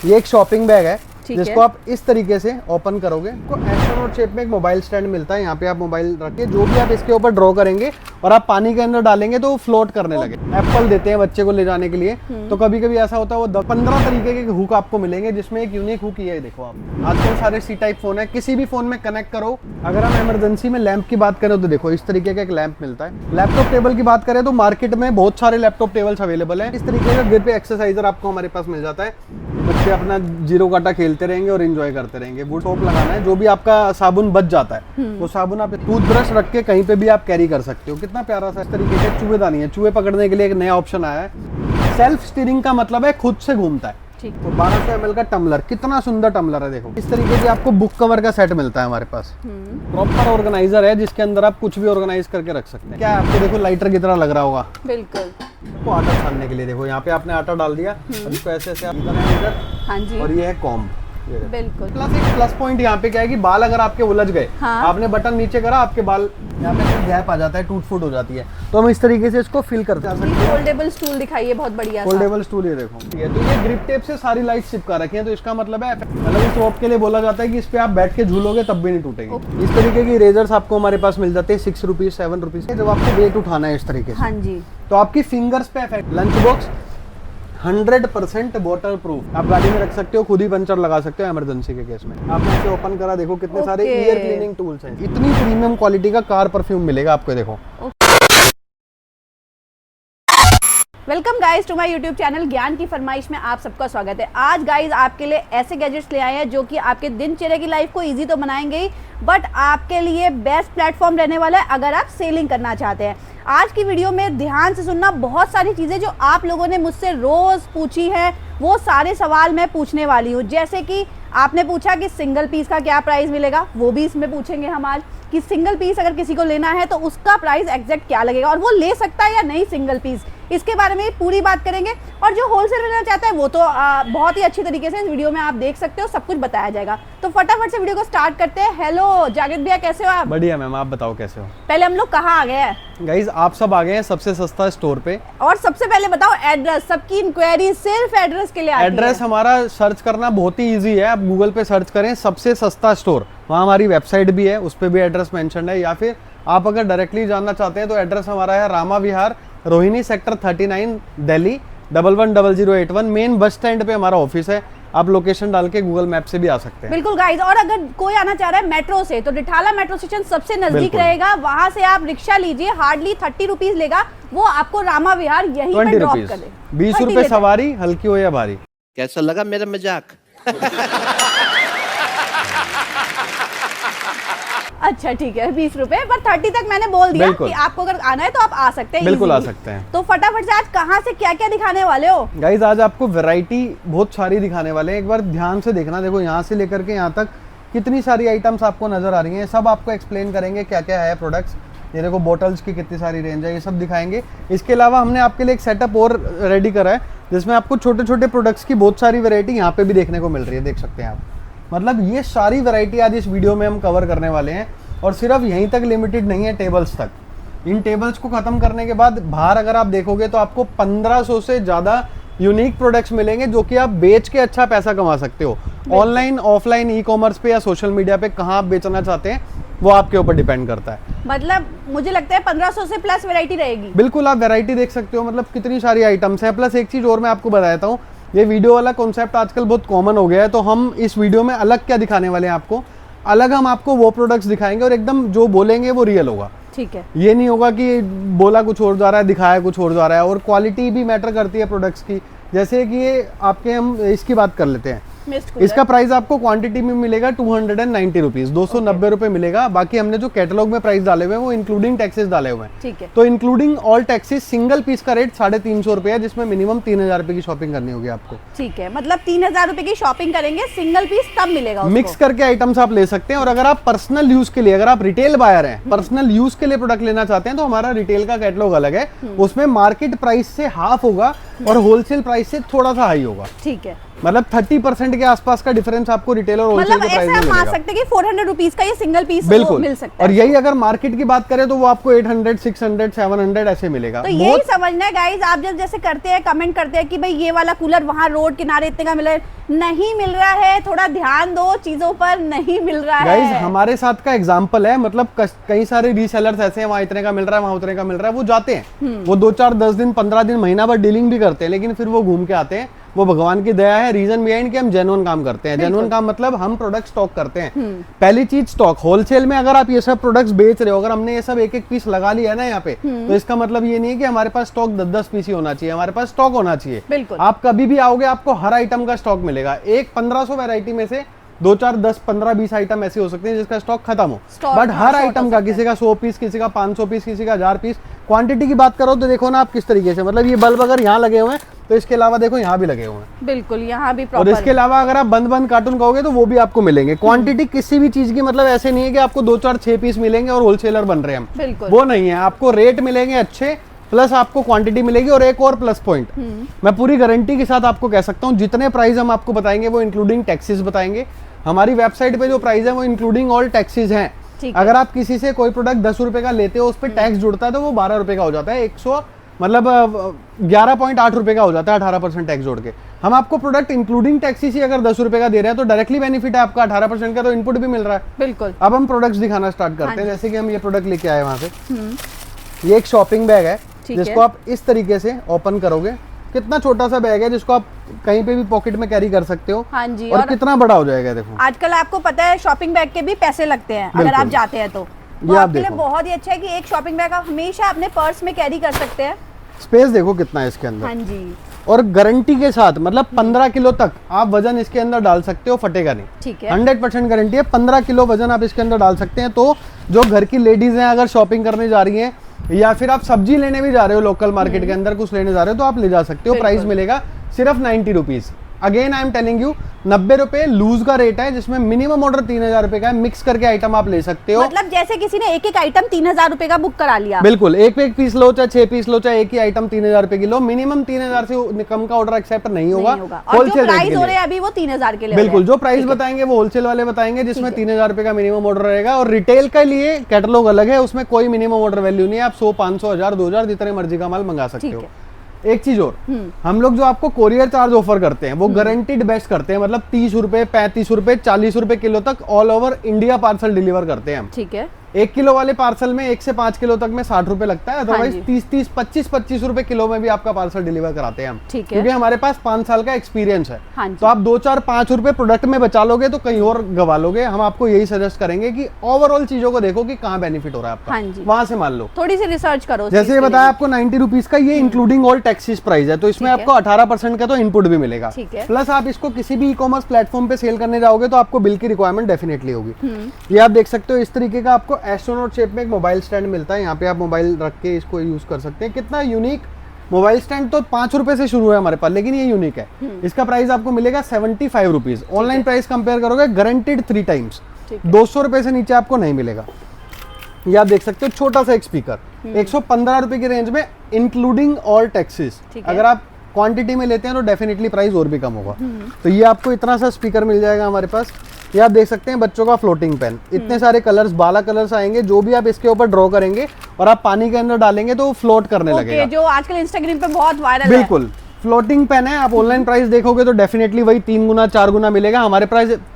ये एक shopping bag है जिसको आप इस तरीके से ओपन करोगे तो एस्ट्रोनॉट शेप में एक मोबाइल स्टैंड मिलता है। यहाँ पे आप मोबाइल रखिए, जो भी आप इसके ऊपर ड्रॉ करेंगे और आप पानी के अंदर डालेंगे तो वो फ्लोट करने लगे। एप्पल देते हैं बच्चे को ले जाने के लिए, तो कभी कभी ऐसा होता है वो 15 तरीके के हुक आपको मिलेंगे, जिसमें एक यूनिक हुक ये है। देखो आप आजकल सारे सी टाइप फोन है, किसी भी फोन में कनेक्ट करो। अगर हम इमरजेंसी में लैंप की बात करें तो देखो इस तरीके का एक लैंप मिलता है। लैपटॉप टेबल की बात करें तो मार्केट में बहुत सारे लैपटॉप टेबल्स अवेलेबल है। इस तरीके का ग्रिप एक्सरसाइजर आपको हमारे पास मिल जाता है। बच्चे अपना जीरो काटा खेलते रहेंगे और एंजॉय करते रहेंगे। वो टॉप लगाना है, जो भी आपका साबुन बच जाता है वो साबुन आप टूथब्रश रख के कहीं पे भी आप कैरी कर सकते हो। कितना प्यारा सा इस तरीके से चूहेदानी है। चूहे पकड़ने के लिए एक नया ऑप्शन आया है। सेल्फ स्टीयरिंग का मतलब है खुद से घूमता है। तो 1200 ml का टम्बलर, कितना सुंदर टम्बलर है। देखो इस तरीके से आपको बुक कवर का सेट मिलता है हमारे पास। प्रॉपर ऑर्गेनाइजर है जिसके अंदर आप कुछ भी ऑर्गेनाइज करके रख सकते हैं। क्या आपको देखो लाइटर की तरह लग रहा होगा। बिल्कुल। तो आटा छानने के लिए देखो यहाँ पे आपने आटा डाल दिया, इसको ऐसे ऐसे इधर। हाँ जी। और ये है कॉम्ब। बिल्कुल। प्लस पॉइंट यहाँ पे क्या है कि बाल अगर आपके उलझ गए, आपने बटन नीचे करा, आपके बाल यहाँ पे गैप आ जाता है, टूट फूट हो जाती है, तो हम इस तरीके से इसको फिल करते हैं। फोल्डेबल स्टूल दिखाइए, बहुत बढ़िया। फोल्डेबल स्टूल ये देखो, तो ये ग्रिप टेप से सारी लाइट चिपका रखी है, तो इसका मतलब है मतलब इस रोप के लिए बोला जाता है कि इस पे आप बैठ के झूलोगे तब भी नहीं टूटेगी। इस तरीके की इरेजर्स आपको हमारे पास मिल जाते हैं 6 रुपीज 7 रुपीज। जब आपको वेट उठाना है इस तरीके से, हाँ जी, तो आपकी फिंगर्स पे effect. Lunch box 100% water proof, आप गाड़ी में रख सकते हो, खुद ही पंचर लगा सकते हो इमरजेंसी के केस में। आपने इसे ओपन करा, देखो कितने सारे ईयर क्लीनिंग टूल्स हैं। इतनी प्रीमियम क्वालिटी का कार परफ्यूम मिलेगा आपको। देखो welcome guys to my YouTube channel ज्ञान की फरमाइश में आप सबका स्वागत है। आज गाइज आपके लिए ऐसे गैजेट्स ले आए हैं जो कि आपके दिनचर्या की लाइफ को इजी तो बनाएंगे ही, बट आपके लिए बेस्ट प्लेटफॉर्म रहने वाला है अगर आप सेलिंग करना चाहते हैं। आज की वीडियो में ध्यान से सुनना, बहुत सारी चीज़ें जो आप लोगों ने मुझसे रोज़ पूछी है वो सारे सवाल मैं पूछने वाली हूँ। जैसे कि आपने पूछा कि सिंगल पीस का क्या प्राइस मिलेगा, वो भी इसमें पूछेंगे हम आज कि सिंगल पीस अगर किसी को लेना है तो उसका प्राइस एग्जैक्ट क्या लगेगा और वो ले सकता है या नहीं सिंगल पीस, इसके बारे में पूरी बात करेंगे। और जो होलसेल लेना चाहता है वो तो बहुत ही अच्छी तरीके से इस वीडियो में आप देख सकते हो, सब कुछ बताया जाएगा। तो फटाफट से वीडियो को स्टार्ट करते हैं। हेलो जागृत भैया, कैसे हो आप? बढ़िया मैम, आप बताओ कैसे हो? पहले हम लोग कहाँ आ गए हैं? गाइज आप सब आ गए हैं सबसे सस्ता स्टोर पे। और सबसे पहले बताओ एड्रेस, सबकी इंक्वायरी सिर्फ एड्रेस के लिए आती है। एड्रेस हमारा सर्च करना बहुत ही इजी है। आप गूगल पे सर्च करें सबसे सस्ता स्टोर, वहाँ हमारी वेबसाइट भी है, उस पर भी एड्रेस मेंशन है। या फिर आप अगर डायरेक्टली जानना चाहते हैं तो एड्रेस हमारा है Rama Vihar, Rohini sector 39, Delhi 110081। Main bus stand पे हमारा ऑफिस है। आप लोकेशन डाल के गूगल मैप से भी आ सकते हैं। बिल्कुल गाइस, और अगर कोई आना चाह रहा है मेट्रो से तो डिठाला मेट्रो स्टेशन सबसे नजदीक रहेगा, वहां से आप रिक्शा लीजिए, हार्डली 30 रुपीज लेगा, वो आपको रामा विहार यहीं पे ड्रॉप कर दे। 20 रुपए सवारी, हल्की हो या भारी। कैसा लगा मेरा मजाक? अच्छा ठीक है, 20 रुपए, पर 30 तक मैंने बोल दिया कि आपको अगर आना है तो आप आ सकते हैं। बिल्कुल आ सकते हैं। तो फटाफट से आज कहाँ से क्या क्या दिखाने वाले हो? गाइज आज आपको वैरायटी बहुत सारी दिखाने वाले हैं, एक बार ध्यान से देखना। देखो यहाँ से लेकर के यहाँ तक कितनी सारी आइटम्स आपको नजर आ रही हैं, सब आपको एक्सप्लेन करेंगे क्या क्या है प्रोडक्ट्स। ये देखो बॉटल्स की कितनी सारी रेंज है, ये सब दिखाएंगे। इसके अलावा हमने आपके लिए एक सेटअप और रेडी करा है जिसमें आपको छोटे छोटे प्रोडक्ट्स की बहुत सारी वैरायटी यहाँ पे भी देखने को मिल रही है, देख सकते हैं आप। मतलब ये सारी वैरायटी आज इस वीडियो में हम कवर करने वाले हैं, और सिर्फ यहीं तक लिमिटेड नहीं है, टेबल्स तक। इन टेबल्स को खत्म करने के बाद बाहर अगर आप देखोगे तो आपको 1500 से ज़्यादा यूनिक प्रोडक्ट्स मिलेंगे जो कि आप बेच के अच्छा पैसा कमा सकते हो। ऑनलाइन ऑफलाइन ई कॉमर्स पे या सोशल मीडिया पे कहाँ आप बेचना चाहते हैं वो आपके ऊपर डिपेंड करता है। मतलब मुझे लगता है 1500 से प्लस वैरायटी रहेगी। बिल्कुल, आप वैरायटी देख सकते हो, मतलब कितनी सारी आइटम्स हैं। प्लस एक चीज़ और मैं आपको बताता हूँ, ये वीडियो वाला कॉन्सेप्ट आजकल बहुत कॉमन हो गया है, तो हम इस वीडियो में अलग क्या दिखाने वाले हैं आपको, अलग हम आपको वो प्रोडक्ट्स दिखाएंगे और एकदम जो बोलेंगे वो रियल होगा। ठीक है, ये नहीं होगा कि बोला कुछ और जा रहा है, दिखाया कुछ और जा रहा है। और क्वालिटी भी मैटर करती है प्रोडक्ट्स की। जैसे कि ये आपके, हम इसकी बात कर लेते हैं, इसका प्राइस आपको क्वांटिटी में मिलेगा 290 रुपीज, 290 रुपए मिलेगा। बाकी हमने जो कैटलॉग में प्राइस डाले हुए हैं वो इंक्लूडिंग टैक्सेस डाले हुए हैं। ठीक है, तो including all taxes single piece का रेट 350 रुपए है, जिसमें मिनिमम 3000 रुपए की शॉपिंग करनी होगी आपको। ठीक है, मतलब 3000 रुपए की शॉपिंग करेंगे, सिंगल पीस तब मिलेगा। मिक्स करके आइटम्स आप ले सकते हैं। और अगर आप पर्सनल यूज के लिए, अगर आप रिटेल बायर हैं, पर्सनल यूज के लिए प्रोडक्ट लेना चाहते हैं, तो हमारा रिटेल का कैटलॉग अलग है, उसमें मार्केट प्राइस से हाफ होगा और होलसेल प्राइस से थोड़ा सा हाई होगा। ठीक है, मतलब 30% के आसपास का डिफरेंस आपको रिटेल और होलसेल मतलब के प्राइस ऐसा में हम मान मिलेगा। सकते हैं कि 400 रुपीज का ये सिंगल पीस बिल्कुल मिल सकता है। और यही अगर मार्केट की बात करें तो वो आपको 800, 600, 700 ऐसे मिलेगा। तो यही समझना है गाइज, आप जब जैसे करते हैं कमेंट करते हैं कि भाई ये वाला कूलर वहाँ रोड किनारे इतने का मिला है, नहीं मिल रहा है, थोड़ा ध्यान दो चीजों पर, नहीं मिल रहा गाइज है। हमारे साथ का एग्जांपल है, मतलब कई सारे रीसेलर्स ऐसे हैं, वहाँ इतने का मिल रहा है, वहाँ उतने का मिल रहा है, वो जाते हैं, वो 2, 4, 10 दिन, 15 दिन, महीना भर डीलिंग भी करते हैं, लेकिन फिर वो घूम के आते हैं। वो भगवान की दया है। रीजन बिहाइंड कि हम जेन्युइन काम करते हैं। जेन्युइन काम मतलब हम प्रोडक्ट स्टॉक करते हैं। पहली चीज स्टॉक। होलसेल में अगर आप ये सब प्रोडक्ट्स बेच रहे हो, अगर हमने ये सब एक एक पीस लगा लिया ना यहाँ पे, तो इसका मतलब ये नहीं है कि हमारे पास स्टॉक 10-10 पीस ही होना चाहिए, हमारे पास स्टॉक होना चाहिए। बिल्कुल। आप कभी भी आओगे आपको हर आइटम का स्टॉक मिलेगा। एक 1500 वैरायटी में से 2, 4, 10, 15, 20 आइटम ऐसे हो सकते हैं जिसका स्टॉक खत्म हो, बट हर आइटम का, किसी का 100 पीस, किसी का 500 पीस, किसी का 1000 पीस। क्वांटिटी की बात करो तो देखो ना आप किस तरीके से, मतलब ये बल्ब अगर यहाँ लगे हुए हैं तो इसके अलावा देखो यहाँ भी लगे हुए हैं। बिल्कुल, यहाँ भी और प्रॉपर। इसके अलावा अगर आप बंद कार्टून कहोगे तो वो भी आपको मिलेंगे। क्वांटिटी किसी भी चीज की मतलब ऐसे नहीं है कि आपको 2, 4, 6 पीस मिलेंगे और होलसेलर बन रहे हैं हम, बिल्कुल वो नहीं है। आपको रेट मिलेंगे अच्छे, प्लस आपको क्वांटिटी मिलेगी। और एक और प्लस पॉइंट, मैं पूरी गारंटी के साथ आपको कह सकता हूँ, जितने प्राइस हम आपको बताएंगे वो इंक्लूडिंग टैक्सेस बताएंगे। हमारी वेबसाइट पे जो प्राइस है वो इंक्लूडिंग ऑल टैक्सेस हैं। अगर आप किसी से कोई प्रोडक्ट 10 रुपए का लेते हो, उस पर टैक्स जुड़ता है तो वो 12 रुपए का हो जाता है। 11.8 रुपए का हो जाता है 18% टैक्स जोड़ के। हम आपको प्रोडक्ट इंक्लूडिंग टैक्सेस ही अगर 10 रुपए का दे रहे हैं तो डायरेक्टली बेनिफिट है आपका 18% का, तो इनपुट भी मिल रहा है। बिल्कुल। अब हम प्रोडक्ट्स दिखाना स्टार्ट करते हैं। जैसे कि हम ये प्रोडक्ट लेके आए वहां से, ये एक शॉपिंग बैग है जिसको आप इस तरीके से ओपन करोगे। कितना छोटा सा बैग है जिसको आप कहीं पे भी पॉकेट में कैरी कर सकते हो। हाँ जी। और कितना बड़ा हो जाएगा देखो। आजकल आपको पता है शॉपिंग बैग के भी पैसे लगते हैं अगर आप जाते हैं तो ये आप आपके लिए देखो। बहुत ही अच्छा है कि एक शॉपिंग बैग आप हमेशा अपने पर्स में कैरी कर सकते हैं। स्पेस देखो कितना है इसके अंदर। हाँ जी। और गारंटी के साथ, मतलब 15 किलो तक आप वजन इसके अंदर डाल सकते हो, फटेगा नहीं। ठीक है। 100% गारंटी है। 15 किलो वजन आप इसके अंदर डाल सकते हैं। तो जो घर की लेडीज हैं, अगर शॉपिंग करने जा रही हैं या फिर आप सब्जी लेने भी जा रहे हो, लोकल मार्केट के अंदर कुछ लेने जा रहे हो, तो आप ले जा सकते हो। प्राइस मिलेगा सिर्फ 90 rupees. Again I am telling you, 90 रुपए लूज का रेट है, जिसमें मिनिमम ऑर्डर 3000 रुपए का है। मिक्स करके आइटम आप ले सकते हो। मतलब जैसे किसी ने एक एक आइटम 3000 रुपए का बुक करा लिया। बिल्कुल, एक पीस लो चाहे 6 पीस लो, चाहे एक ही आइटम 3000 रुपए की लो, मिनिमम 3000 से कम का ऑर्डर एक्सेप्ट नहीं होगा। और जो प्राइस हो रहे हैं अभी वो 3000 के लिए। बिल्कुल, जो प्राइस बताएंगे वो होलसेल वाले बताएंगे, जिसमें 3000 रुपए का मिनिमम ऑर्डर रहेगा। और रिटेल के लिए कैटलॉग अलग है, उसमें कोई मिनिमम ऑर्डर वैल्यू नहीं है। आप 100, 500, 1000, 2000 जितने मर्जी का माल मंगा सकते हो। एक चीज और, हम लोग जो आपको कोरियर चार्ज ऑफर करते हैं वो गारंटीड बेस्ट करते हैं। मतलब 30 रुपए, 35 रुपए, 40 रुपए किलो तक all over India parcel deliver करते हैं हम। ठीक है। 1 किलो वाले पार्सल में 1 से 5 किलो तक में 60 रुपए लगता है। अदरवाइज 30, 25 रुपए किलो में भी आपका पार्सल डिलीवर कराते हैं हम। ठीक है। क्योंकि हमारे पास 5 साल का एक्सपीरियंस है। हाँ जी। तो आप 2, 4, 5 रुपए प्रोडक्ट में बचा लोगे तो कहीं और गवा लोगे। हम आपको यही सजेस्ट करेंगे कि ओवरऑल चीजों को देखो कि कहाँ बेनिफिट हो रहा है आपका। हाँ जी। वहां से मान लो, थोड़ी सी रिसर्च करो। जैसे ये बताया आपको 90 रुपीज का, ये इंक्लूडिंग ऑल टैक्सेस प्राइस है। तो इसमें आपको 18% का तो इनपुट भी मिलेगा। प्लस आप इसको किसी भी ई-कॉमर्स प्लेटफॉर्म पे सेल करने जाओगे तो आपको बिल की रिक्वायरमेंट डेफिनेटली होगी। ये आप देख सकते हो, इस तरीके का आपको एस्ट्रोनॉट शेप में एक मोबाइल स्टैंड मिलता है। यहाँ पे आप मोबाइल रख के इसको यूज कर सकते हैं। कितना यूनिक मोबाइल स्टैंड। तो 5 रुपए से शुरू है हमारे पास, लेकिन ये यूनिक है। इसका प्राइस आपको मिलेगा 75 रुपीज। ऑनलाइन प्राइस कंपेयर करोगे गारंटीड 3 टाइम्स, 200 रुपए से नीचे आपको नहीं मिलेगा। ये आप देख सकते हो, छोटा सा एक स्पीकर 115 रुपए की रेंज में, इंक्लूडिंग ऑल टैक्सेस। अगर आप क्वांटिटी में लेते हैं तो डेफिनेटली प्राइस और भी कम होगा। तो ये आपको इतना सा स्पीकर मिल जाएगा हमारे पास। ये आप देख सकते हैं बच्चों का फ्लोटिंग पेन। इतने सारे कलर्स, 12 कलर्स आएंगे। जो भी आप इसके ऊपर ड्रॉ करेंगे और आप पानी के अंदर डालेंगे तो वो फ्लोट करने लगेगा। जो आजकल इंस्टाग्राम पे बहुत वायरल है। बिल्कुल, फ्लोटिंग पेन है। आप ऑनलाइन प्राइस देखोगे तो डेफिनेटली वही 3 गुना 4 गुना मिलेगा। हमारे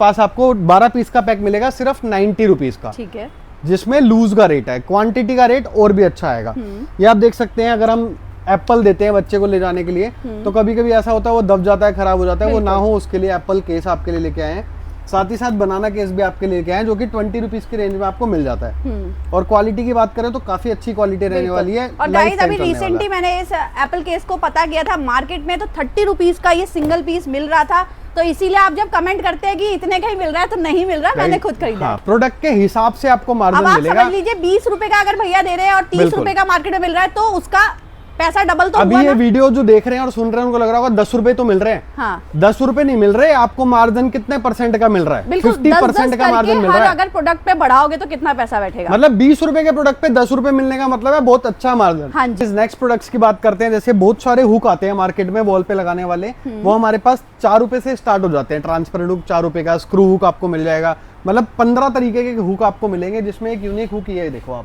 पास आपको 12 पीस का पैक मिलेगा सिर्फ 90 रुपीज का। ठीक है। जिसमें लूज का रेट है, क्वांटिटी का रेट और भी अच्छा आएगा। ये आप देख सकते हैं, अगर हम एप्पल देते हैं बच्चे को ले जाने के लिए तो कभी कभी ऐसा होता है वो दब जाता है, खराब हो जाता है, वो ना हो उसके लिए एप्पल केस आपके लिए लेके आए हैं। साथ ही साथ बनाना केस भी आपके लिए लेके आए हैं, जो कि 20 रुपीज की रेंज में आपको मिल जाता है। और क्वालिटी की बात करें तो काफी अच्छी क्वालिटी रहने वाली है। और गाइस अभी रिसेंटली मैंने इस एप्पल केस को पता किया था, मार्केट में तो 30 रुपीज का ये सिंगल पीस मिल रहा था। तो इसीलिए आप जब कमेंट करते हैं कि इतने का ही मिल रहा है तो नहीं मिल रहा, मैंने खुद खरीदा। हाँ, प्रोडक्ट के हिसाब से आपको मार्जिन अब आप मिलेगा। समझ लीजिए 20 रुपए का अगर भैया दे रहे हैं और 30 रुपए का मार्केट में मिल रहा है तो उसका पैसा डबल तो अभी हुआ ये ना? वीडियो जो देख रहे हैं और सुन रहे हैं उनको लग रहा होगा 10 रुपए तो मिल रहे हैं। हाँ। 10 रुपए नहीं मिल रहे, आपको मार्जिन कितने परसेंट का मिल रहा है? बिल्कुल 50% का मार्जिन मिल रहा है। अगर प्रोडक्ट पे बढ़ाओगे तो कितना पैसा बैठेगा? मतलब 20 रुपए के प्रोडक्ट पे 10 रुपए मिलने का मतलब है बहुत अच्छा मार्जिन। हाँ जी। नेक्स्ट प्रोडक्ट्स की बात करते हैं, जैसे बहुत सारे हुक आते हैं मार्केट में वॉल पे लगाने वाले, वो हमारे पास 4 रुपए से स्टार्ट हो जाते हैं। ट्रांसपेरेंट हुक 4 रुपए का, स्क्रू हुक आपको मिल जाएगा, मतलब 15 तरीके के हुक आपको मिलेंगे, जिसमें एक यूनिक हुक ये देखो आप,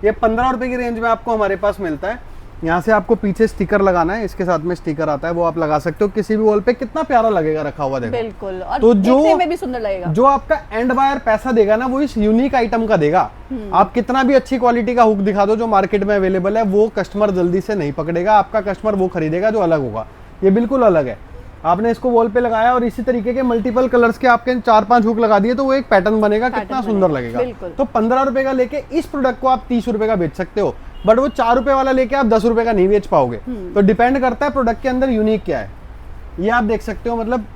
ये 15 रुपए की रेंज में आपको हमारे पास मिलता है। यहाँ से आपको पीछे स्टिकर लगाना है, इसके साथ में स्टिकर आता है, वो आप लगा सकते हो किसी भी वॉल पे। कितना प्यारा लगेगा रखा हुआ, देखो। बिल्कुल, और तो देखने में भी सुंदर लगेगा। जो आपका एंड बायर पैसा देगा ना, वो इस यूनिक आइटम का देगा। आप कितना भी अच्छी क्वालिटी का हुक दिखा दो जो मार्केट में अवेलेबल है, वो कस्टमर जल्दी से नहीं पकड़ेगा। आपका कस्टमर वो खरीदेगा जो अलग होगा। ये बिल्कुल अलग है। आपने इसको वॉल पे लगाया और इसी तरीके के मल्टीपल कलर्स के आपके 4-5 हुक लगा दिए तो वो एक पैटर्न बनेगा, कितना सुंदर लगेगा। तो 15 रुपए का लेके इस प्रोडक्ट को आप 30 रुपए का बेच सकते हो, बट वो 4 रुपए वाला लेके आप 10 रुपए का नहीं बेच पाओगे। तो डिपेंड करता है प्रोडक्ट के अंदर यूनिक क्या है। ये आप देख सकते हो, मतलब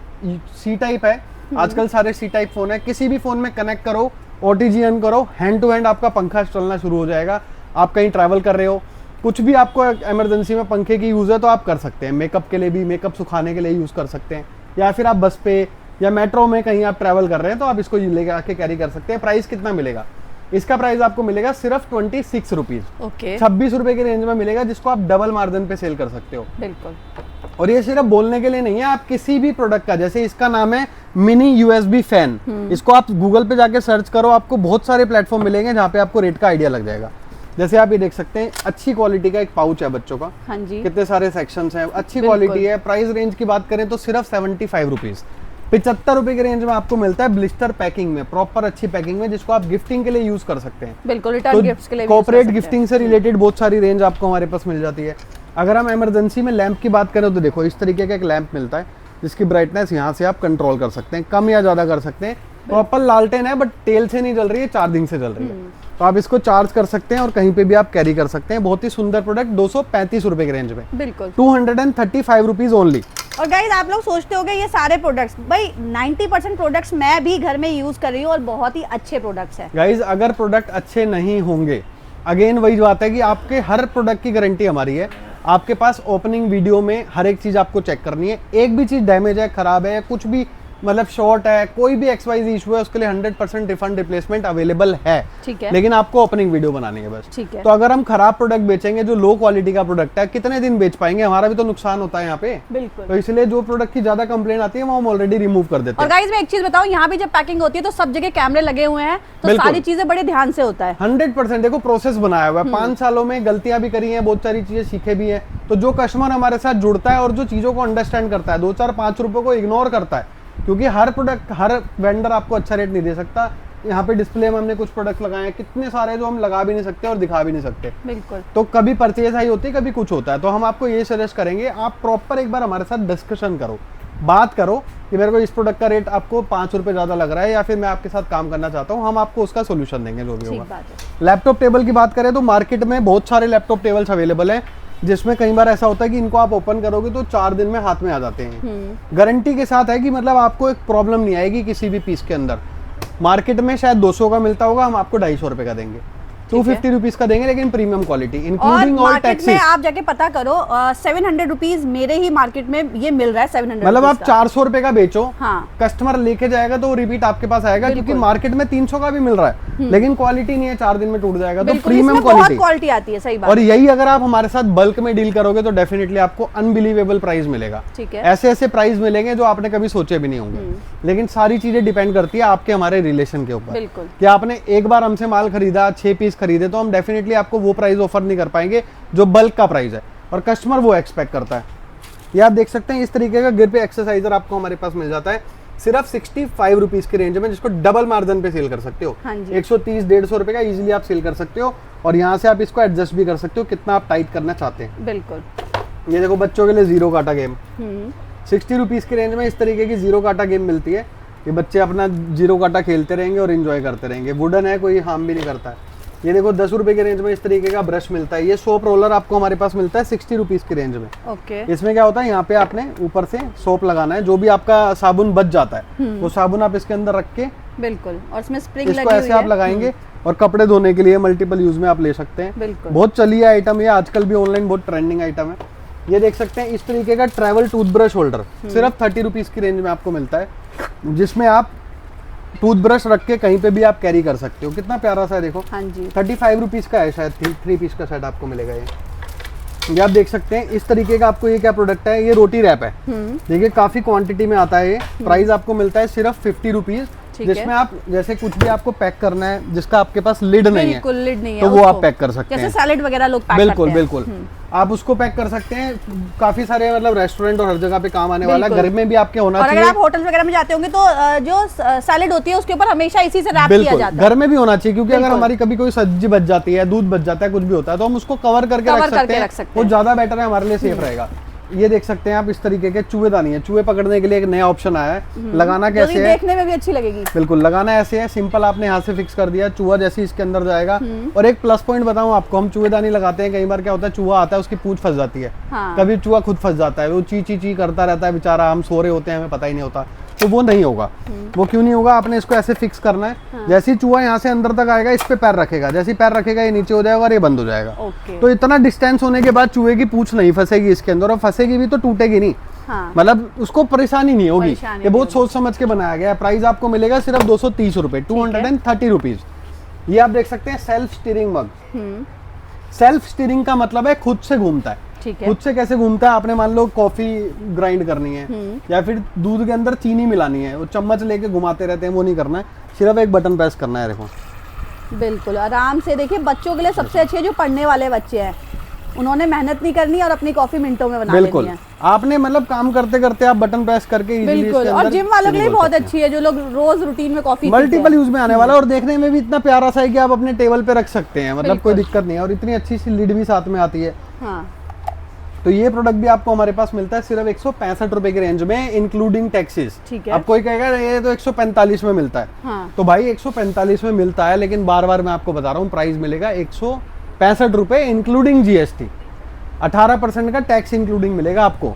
सी टाइप है, आजकल सारे सी टाइप फोन है। किसी भी फोन में कनेक्ट करो, OTG ऑन करो, हैंड टू हैंड आपका पंखा चलना शुरू हो जाएगा। आप कहीं ट्रैवल कर रहे हो, कुछ भी आपको इमरजेंसी में पंखे की यूज है तो आप कर सकते हैं। मेकअप के लिए भी, मेकअप सुखाने के लिए यूज कर सकते हैं, या फिर आप बस पे या मेट्रो में कहीं आप ट्रैवल कर रहे हैं तो आप इसको लेके आके कैरी कर सकते हैं। प्राइस कितना मिलेगा? इसका प्राइस आपको मिलेगा सिर्फ 26 रुपीज। ओके, 26 रुपए की रेंज में मिलेगा, जिसको आप डबल मार्जिन पे सेल कर सकते हो। बिल्कुल। और ये सिर्फ बोलने के लिए नहीं है, आप किसी भी प्रोडक्ट का, जैसे इसका नाम है मिनी USB फैन, इसको आप गूगल पे जाके सर्च करो, आपको बहुत सारे प्लेटफॉर्म मिलेंगे जहाँ पे आपको रेट का आइडिया लग जाएगा। जैसे आप ये देख सकते हैं, अच्छी क्वालिटी का एक पाउच है बच्चों का। हाँ जी। कितने सारे सेक्शंस हैं, अच्छी क्वालिटी है। प्राइस रेंज की बात करें तो सिर्फ 75 रुपीज। 75 रुपए की रेंज में आपको मिलता है ब्लिस्टर पैकिंग में, प्रॉपर अच्छी पैकिंग में, जिसको आप गिफ्टिंग के लिए यूज कर सकते हैं। बिल्कुल, रिटर्न गिफ्ट्स के लिए कॉर्पोरेट गिफ्टिंग से रिलेटेड बहुत सारी रेंज आपको हमारे पास मिल जाती है। अगर हम इमरजेंसी में लैंप की बात करें तो देखो इस तरीके का एक लैंप मिलता है, जिसकी ब्राइटनेस यहाँ से आप कंट्रोल कर सकते हैं, कम या ज्यादा कर सकते हैं। प्रॉपर लालटेन है, बट तेल से नहीं जल रही है, चार्जिंग से जल रही है। तो आप इसको चार्ज कर सकते हैं और कहीं पे भी आप कैरी कर सकते हैं। बहुत ही सुंदर प्रोडक्ट, 235 रुपए की रेंज में, बिल्कुल 235 रुपीज ओनली। और गाइज आप लोग सोचते होंगे ये सारे प्रोडक्ट्स, भाई 90% प्रोडक्ट्स मैं भी घर में यूज कर रही हूँ और बहुत ही अच्छे प्रोडक्ट्स हैं। गाइज अगर प्रोडक्ट अच्छे नहीं होंगे, अगेन वही बात है कि आपके हर प्रोडक्ट की गारंटी हमारी है। आपके पास ओपनिंग वीडियो में हर एक चीज आपको चेक करनी है। एक भी चीज डैमेज है, खराब है, कुछ भी मतलब शॉर्ट है, कोई भी XYZ इशू है, उसके लिए 100% रिफंड रिप्लेसमेंट अवेलेबल है। ठीक है, लेकिन आपको ओपनिंग वीडियो बनानी है बस। ठीक है। तो अगर हम खराब प्रोडक्ट बेचेंगे, जो लो क्वालिटी का प्रोडक्ट है, कितने दिन बेच पाएंगे? हमारा भी तो नुकसान होता है यहाँ पे। बिल्कुल। तो इसलिए जो प्रोडक्ट की ज्यादा कंप्लेंट आती है वो हम ऑलरेडी रिमूव कर देते और हैं। गाइज मैं एक चीज बताऊं, यहाँ भी जब पैकिंग होती है तो सब जगह कैमरे लगे हुए हैं, तो बिल्कुल। सारी चीजें बड़े ध्यान से होता है। 100% देखो प्रोसेस बनाया हुआ है। 5 सालों में गलतियां भी करी हैं, बहुत सारी चीजें सीखे भी हैं। तो जो कस्टमर हमारे साथ जुड़ता है और जो चीजों को अंडरस्टैंड करता है, 2-4-5 रुपए को इग्नोर करता है, क्योंकि हर प्रोडक्ट, हर वेंडर आपको अच्छा रेट नहीं दे सकता। यहाँ पे डिस्प्ले में हमने कुछ प्रोडक्ट लगाए हैं, कितने सारे जो हम लगा भी नहीं सकते और दिखा भी नहीं सकते। बिल्कुल। तो कभी परचेज आई होती है, कभी कुछ होता है। तो हम आपको ये सजेस्ट करेंगे, आप प्रॉपर एक बार हमारे साथ डिस्कशन करो, बात करो कि मेरे को इस प्रोडक्ट का रेट आपको 5 रुपए ज्यादा लग रहा है, या फिर मैं आपके साथ काम करना चाहता हूँ, हम आपको उसका सोल्यूशन देंगे जो भी होगा। लैपटॉप टेबल की बात करें तो मार्केट में बहुत सारे लैपटॉप टेबल्स अवेलेबल हैं, जिसमें कई बार ऐसा होता है कि इनको आप ओपन करोगे तो 4 दिन में हाथ में आ जाते हैं। गारंटी के साथ है कि मतलब आपको एक प्रॉब्लम नहीं आएगी किसी भी पीस के अंदर। मार्केट में शायद 200 का मिलता होगा, हम आपको 250 रुपए का देंगे, 250 रुपीज का देंगे, लेकिन premium quality including all taxes. आप जाके पता करो, 700 रुपीज मेरे ही मार्केट में ये मिल रहा है। 700 मतलब आप 400 रुपए का बेचो, हाँ। कस्टमर लेके जाएगा तो रिपीट आपके पास आएगा, क्योंकि मार्केट में 300 का भी मिल रहा है, लेकिन क्वालिटी नहीं है, 4 दिन में टूट जाएगा। तो प्रीमियम क्वालिटी आती है, सही बात। और यही अगर आप हमारे साथ बल्क में डील करोगे तो डेफिनेटली आपको अनबिलीवेबल प्राइस मिलेगा। ठीक है। ऐसे ऐसे प्राइस मिलेंगे जो आपने कभी सोचे भी नहीं होंगे। लेकिन सारी चीजें डिपेंड करती है आपके हमारे रिलेशन के ऊपर। बिल्कुल। कि आपने एक बार हमसे माल खरीदा, 6 पीस खरीदे, तो हम डेफिनेटली आपको वो प्राइस ऑफर नहीं कर पाएंगे जो बल्क का प्राइस है, और कस्टमर वो एक्सपेक्ट करता है। ये आप देख सकते हैं, इस तरीके का ग्रिप एक्सरसाइजर आपको हमारे पास मिल जाता है सिर्फ 65 रुपीज की रेंज में, जिसको डबल मार्जिन पे सेल कर सकते हो। हाँ जी। 130-150 रुपए का इजीली आप सेल कर सकते हो, और यहाँ से आप इसको एडजस्ट भी कर सकते हो कितना आप टाइट करना चाहते हैं। बिल्कुल। ये देखो बच्चों के लिए जीरो काटा गेम, 60 रुपीज की रेंज में इस तरीके की जीरो काटा गेम मिलती है। ये बच्चे अपना जीरो काटा खेलते रहेंगे और एंजॉय करते रहेंगे। वुडन है, कोई हार्म भी नहीं करता है। ये देखो 10 रुपए के रेंज में इस तरीके का ब्रश मिलता है। ये सोप रोलर आपको हमारे पास मिलता है 60 रुपीज की रेंज में। ओके। इसमें क्या होता है, यहाँ पे आपने ऊपर से सोप लगाना है, जो भी आपका साबुन बच जाता है वो साबुन आप इसके अंदर रख के बिल्कुल, और इसमें स्प्रिंग इसको लगी ऐसे हुई आप है। लगाएंगे और कपड़े धोने के लिए मल्टीपल यूज में आप ले सकते हैं। बिल्कुल। बहुत चली है आइटम, ये आजकल भी ऑनलाइन बहुत ट्रेंडिंग आइटम है। ये देख सकते हैं इस तरीके का ट्रैवल टूथब्रश होल्डर सिर्फ 30 रुपीज की रेंज में आपको मिलता है, जिसमें आप टूथब्रश रख के कहीं पे भी आप कैरी कर सकते हो। कितना प्यारा सा है, देखो। हाँ जी। 35 रुपीज का है शायद, 3 पीस का सेट आपको मिलेगा ये आप देख सकते हैं इस तरीके का। आपको ये क्या प्रोडक्ट है, ये रोटी रैप है। देखिए काफी क्वांटिटी में आता है ये। प्राइस आपको मिलता है सिर्फ 50 रुपीज, जिसमें आप जैसे कुछ भी आपको पैक करना है जिसका आपके पास लिड नहीं है, बिल्कुल लिड नहीं है, तो वो आप पैक कर सकते हैं। जैसे सैलेड वगैरह लोग पैक बिल्कुल करते हैं। बिल्कुल आप उसको पैक कर सकते हैं। काफी सारे मतलब रेस्टोरेंट और हर जगह पे काम आने वाला है। घर में भी आपके होना और चाहिए। अगर आप होटल वगैरह में जाते होंगे तो जो सैलेड होती है उसके ऊपर हमेशा इसी से रैप किया बिल्कुल जाता है। घर में भी होना चाहिए, क्योंकि अगर हमारी कभी कोई सब्जी बच जाती है, दूध बच जाता है, कुछ भी होता है, तो हम उसको कवर करके रख सकते हैं। वो ज्यादा बेटर है, हमारे लिए सेफ रहेगा। ये देख सकते हैं आप इस तरीके के चूहेदानी है। चूहे पकड़ने के लिए एक नया ऑप्शन आया है। लगाना कैसे है, देखने में भी अच्छी लगेगी। बिल्कुल लगाना ऐसे है, सिंपल आपने यहाँ से फिक्स कर दिया, चूहा जैसे इसके अंदर जाएगा। और एक प्लस पॉइंट बताऊं आपको, हम चूहेदानी लगाते हैं, कई बार क्या होता है चूहा आता है उसकी पूंछ फंस जाती है। हाँ। कभी चूहा खुद फंस जाता है, वो ची ची ची करता रहता है बेचारा, हम सो रहे होते हैं हमें पता ही नहीं होता। तो वो नहीं होगा। वो क्यों नहीं होगा, आपने इसको ऐसे फिक्स करना है। जैसे ही चूहा यहाँ से अंदर तक आएगा, इस पे पैर रखेगा, जैसे ही पैर रखेगा ये नीचे हो जाएगा और ये बंद हो जाएगा। ओके। तो इतना डिस्टेंस होने के बाद चूहे की पूंछ नहीं फंसेगी इसके अंदर, और फंसेगी भी तो टूटेगी नहीं। हाँ। मतलब उसको परेशानी नहीं होगी। परेशानी ये बहुत सोच समझ के बनाया गया है। प्राइस आपको मिलेगा सिर्फ 230 रुपए, 230 रुपीज। ये आप देख सकते हैं सेल्फ स्टीयरिंग मग। सेल्फ स्टीयरिंग का मतलब है खुद से घूमता है। ठीक है। खुद से कैसे घूमता है, आपने मान लो कॉफी ग्राइंड करनी है या फिर दूध के अंदर चीनी मिलानी है, वो चम्मच लेके घुमाते रहते हैं, वो नहीं करना है, सिर्फ एक बटन प्रेस करना है। देखो बिल्कुल आराम से। देखिए बच्चों के लिए सबसे अच्छे जो पढ़ने वाले बच्चे हैं, उन्होंने मेहनत नहीं करनी और अपनी कॉफी मिनटों में बना लेनी बिल्कुल है। आपने मतलब काम करते करते आप बटन प्रेस करके इजीली बिल्कुल। और जिम वालों के लिए बहुत अच्छी है, जो लोग रोज रूटीन में कॉफी मल्टीपल यूज में आने वाला है। और देखने में भी इतना प्यारा सा है कि आप अपने टेबल पे रख सकते हैं, मतलब कोई दिक्कत नहीं है। और इतनी अच्छी सी लिड भी साथ में आती है। हाँ। तो ये प्रोडक्ट भी आपको हमारे पास मिलता है सिर्फ 165 रुपए की रेंज में, इंक्लूडिंग टैक्सेस। ठीक है। अब कोई कहेगा ये तो 145 में मिलता है। हाँ। तो भाई 145 में मिलता है, लेकिन बार बार मैं आपको बता रहा हूँ प्राइस मिलेगा 165 रुपए इंक्लूडिंग जीएसटी। 18% का टैक्स इंक्लूडिंग मिलेगा आपको।